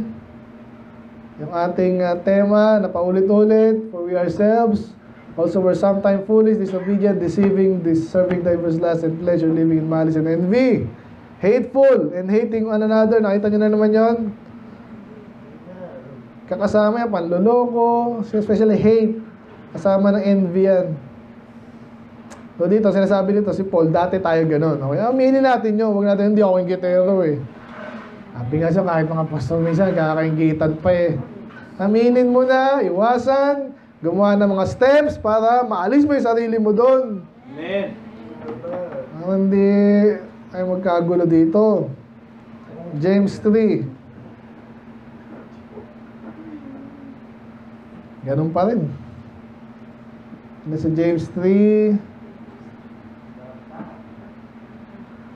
yung ating tema na paulit-ulit, for we ourselves also were sometime foolish, disobedient, deceiving, serving diverse lusts and pleasure, living in malice and envy, hateful, and hating one another. Nakita nyo na naman yon. Kakasama yan, panloloko, especially hate. Kasama ng envy yan. So dito, sinasabi dito si Paul, dati tayo ganun. Okay, aminin natin yun. Huwag natin, hindi ako inggitero eh. Sabi nga siya, kahit mga pastor minsan, kakaingitan pa eh. Aminin mo na, iwasan, gumawa ng mga steps para maalis mo yung sarili mo doon. Amen. Hindi ay magkagulo dito. James 3. Ganun pa rin. Nasa James 3.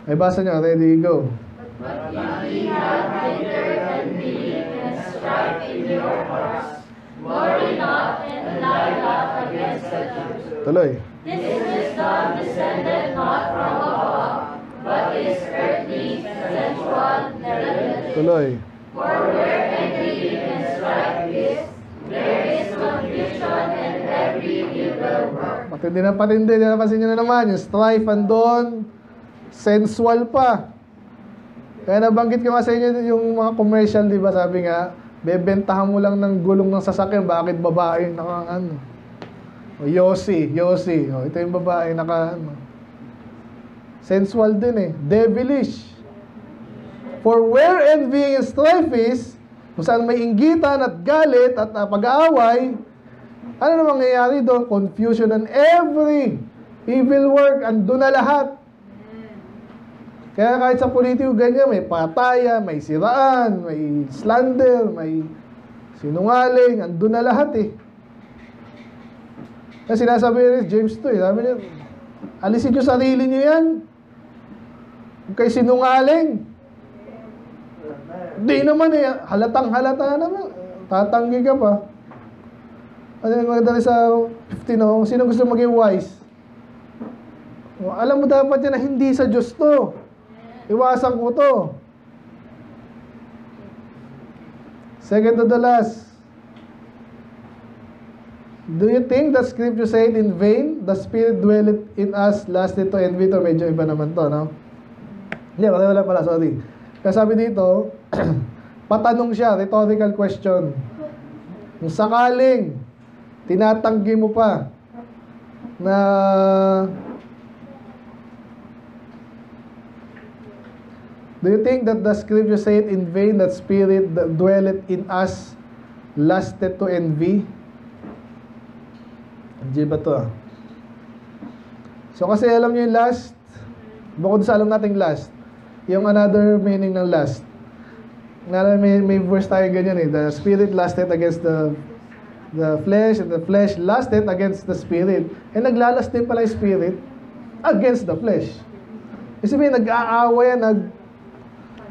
Ay, basa nyo. Ready, go. But if ye have bitter envy and strife in your hearts, worry not and lie not against the truth. Tuloy. This wisdom descended not from above, but is earthly, sensual, delicate. Tuloy. For where envy and strife is, there is confusion and every evil work. Patindi na patindi. Napansin nyo na naman. Yung strife andon. Sensual pa. Kaya nabanggit ko nga sa inyo yung mga commercial, di ba? Sabi nga, bebentahan mo lang ng gulong ng sasakyan, bakit babae o Yossi. O, ito yung babae sensual din eh. Devilish. For where envy and strife is, kung saan may inggitan at galit at pag-aaway, ano na mangyayari doon? Confusion and every evil work, andun na lahat. Kaya kahit sa politiko ganyan, may pataya, may siraan, may slander, may sinungaling, andun na lahat eh. Kaya sinasabi rin James 2 sabi niya, alisin nyo sarili nyo yan. Huwag kayo sinungaling. Hindi naman eh, halatang halata naman. Tatanggi ka pa. Ano yung maganda sa 15, no? Sino gusto maging wise? Alam mo dapat yan na hindi sa Diyos to. Iwasan ko to. Second to the last. Do you think that scripture said in vain, the Spirit dwelleth in us, lasted to envy? To medyo iba naman to, no? Hindi, wala pala, sorry. Kaya sabi dito, patanong siya, rhetorical question. Kung sakaling tinatanggi mo pa na do you think that the scripture said in vain that Spirit that dwelleth in us lasted to envy? Hindi ba to? So kasi alam niyo yung last, bukod sa alam nating last, yung another meaning ng last. May verse tayo ganyan eh. The Spirit lasted against the flesh, and the flesh lasted against the Spirit. Eh naglalast din pala yung Spirit against the flesh. Kasi may nag-aaway yan,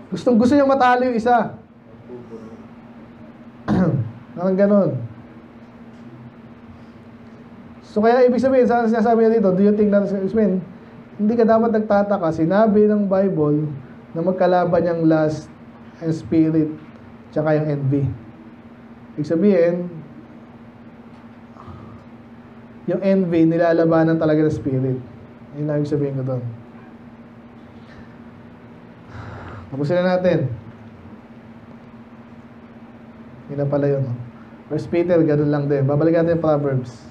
gusto niya matalo yung isa. Parang ganon. So kaya ibig sabihin, saan sinasabi niya dito, do you think that, hindi ka dapat nagtataka, sinabi ng Bible na magkalaban yung lust and spirit, tsaka yung envy. Ibig sabihin, yung envy, nilalabanan talaga ng spirit. Yun lang ibig sabihin ko doon. Tapusin na natin. Yun na pala yun. First Peter, ganun lang din. Babalik natin yung Proverbs.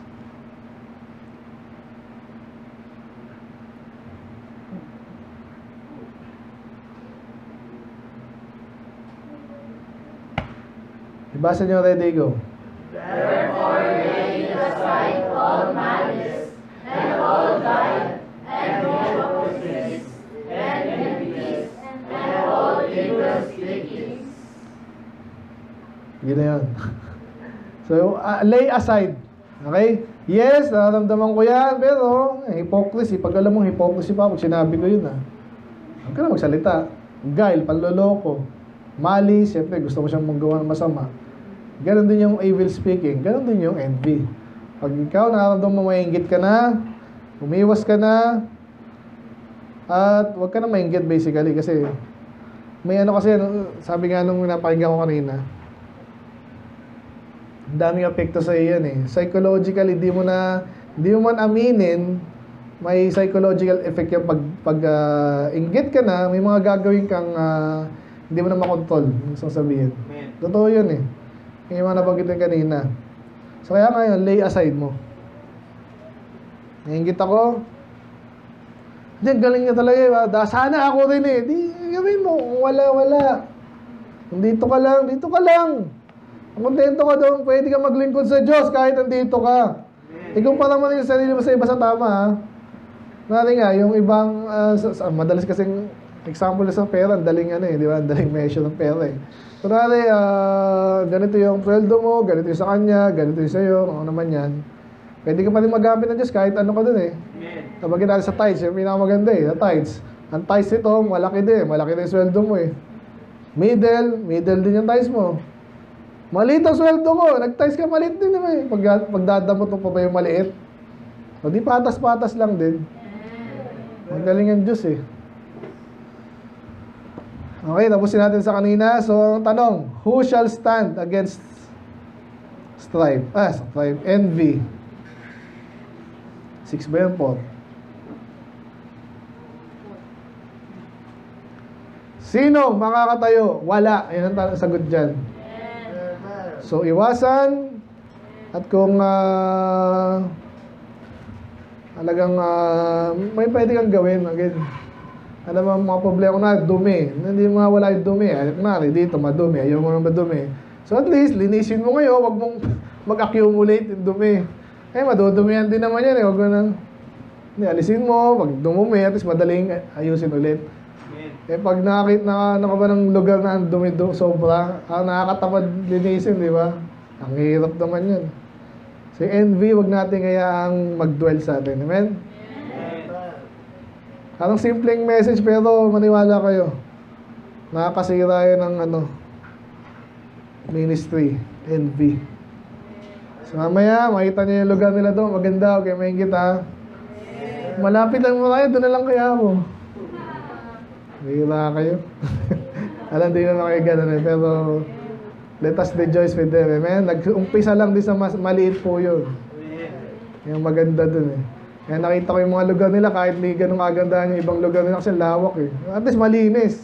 Ibasa nyo, ready, go. Therefore, laying aside all malice, and all guile, and hypocrisy, and envy, and all evil speakings. Yun na yun. So, lay aside. Okay? Yes, nararamdaman ko yan, pero hypocrisy, pag alam mong hypocrisy pa, pag sinabi ko yun, huwag ka na magsalita. Guile, panloloko. Malice, siyempre, gusto mo siyang magawa ng masama. Ganon din yung evil speaking. Ganon din yung envy. Pag ikaw nararamdaman mo mainggit ka na, umiwas ka na, at huwag ka na mainggit basically kasi may ano kasi, sabi nga nung napakinggan ko kanina, daming apekto sa iyo yan eh. Psychologically, di mo man aminin, may psychological effect yung pag inggit ka na, may mga gagawin kang hindi mo na makontrol, gusto sabihin. Totoo yun eh. Yung mga nabanggit kanina. So kaya ngayon, lay aside mo. Nainggit ako. Diyan, galing niya talaga eh. Sana ako rin eh. Di, gawin mo. Wala. Kung dito ka lang. Kung kontento ka doon, pwede ka maglingkod sa Diyos kahit nandito ka. Ikumpara mo rin yung sarili mo sa iba sa tama ha. Nari nga, yung ibang, madalas kasing example sa pera, daling di ba? Daling measure ng pera eh. Kunwari, ganito yung sweldo mo, ganito yung sa kanya, ganito yung sa'yo, ano naman yan. Pwede ka pa rin magamit ng Diyos kahit ano ka dun eh. Tabagin natin sa tithes, yung pinakamaganda eh, sa tithes. Ang tithes ito, malaki din yung sweldo mo eh. Middle din yung tithes mo. Maliit ang sweldo ko, nag-tithes ka, maliit din naman eh. Pagdadamot mo pa ba yung maliit? O di patas-patas lang din. Magaling ang Diyos eh. Okay, tapusin natin sa kanina. So, ang tanong, who shall stand against strife? Envy. 6 ba yun po? Sino makakatayo? Wala. Yan ang sagot dyan. So, iwasan. At kung talagang may pwede kang gawin. Again, alam mo, mga problema na, dumi. Hindi mo wala yung dumi. Dito, madumi. Ayaw mo nang madumi. So at least, linisin mo ngayon. Huwag mong mag-accumulate yung dumi. Madudumihan din naman yan. Huwag mo nang, alisin mo. Pag dumumi, at least madaling ayusin ulit. Pag nakakita ka ba ng lugar na ang dumi sobra, nakakatamad linisin, di ba? Ang hirap naman yun. So envy, huwag natin hayaang mag-dwell sa atin. Amen? Anong simpleng message pero maniwala kayo. Nakakasira yan ng ministry, envy. So mamaya, makita niyo yung lugar nila doon. Maganda, okay, maingit ha. Malapit lang mo kayo, doon na lang kaya ako. Bihira kayo. Alam din naman kayo ganun eh, pero let us rejoice with them, amen? Nag-umpisa lang din sa maliit po yun. Yung maganda dun eh. Kaya nakita ko yung mga lugar nila, kahit hindi ganun kagandahan yung ibang lugar nila kasi lawak eh. At least malinis.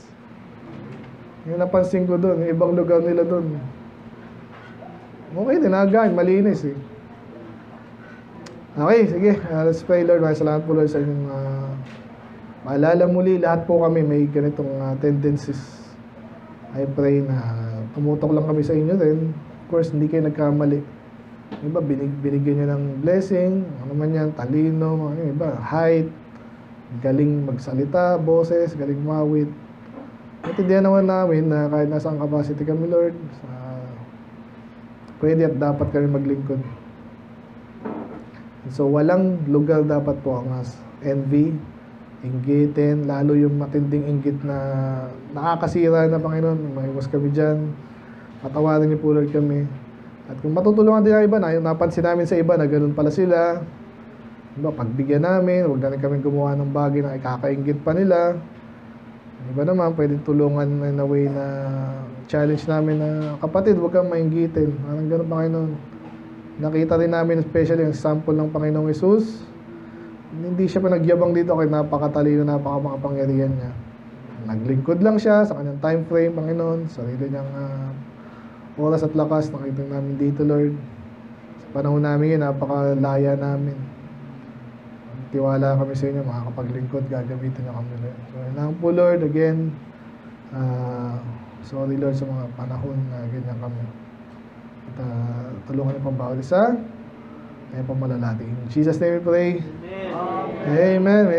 Yung napansin ko dun, yung ibang lugar nila dun. Okay din, again, malinis eh. Okay, sige. Let's pray, Lord. Salamat po, Lord, sa inyong maalala muli. Lahat po kami may ganitong tendencies. I pray na tumutok lang kami sa inyo din. Of course, hindi kayo nagkamali. Iba, binigyan nyo ng blessing. Ano man yan, talino. Ano, iba, height. Galing magsalita, boses, galing mawit. Natindihan naman namin na kahit nasaan capacity kami, Lord, pwede at dapat kami maglingkod. So, walang lugar dapat po ang envy, inggitin, lalo yung matinding inggit na nakakasira na, Panginoon. Maiwas kami dyan. Patawarin niyo po, Lord, kami. At kung matutulungan din ang iba na, yung napansin namin sa iba na ganun pala sila, diba, pagbigyan namin, huwag na rin kami gumawa ng bagay na ikakainggit pa nila. Iba naman, pwedeng tulungan in a way na challenge namin na, kapatid, huwag kang mainggitin. Parang ganun, Panginoon. Nakita rin namin, especially yung sample ng Panginoong Jesus. Hindi siya pa nagyabang dito kaya napakatalino, napakamakapangyarihan niya. Naglingkod lang siya sa kanyang time frame, Panginoon, sarili niyang oras at lakas nakita namin dito, Lord. Sa panahon namin yun, napakalaya namin. Tiwala kami sa inyo, makakapaglingkod, gagamitin niyo kami, Lord. So, yun po, Lord, again, sorry, Lord, sa mga panahon na ganyan kami. At tulungan niyo pang bawat isa, kaya pang malalati. In Jesus' name we pray. Amen. Amen.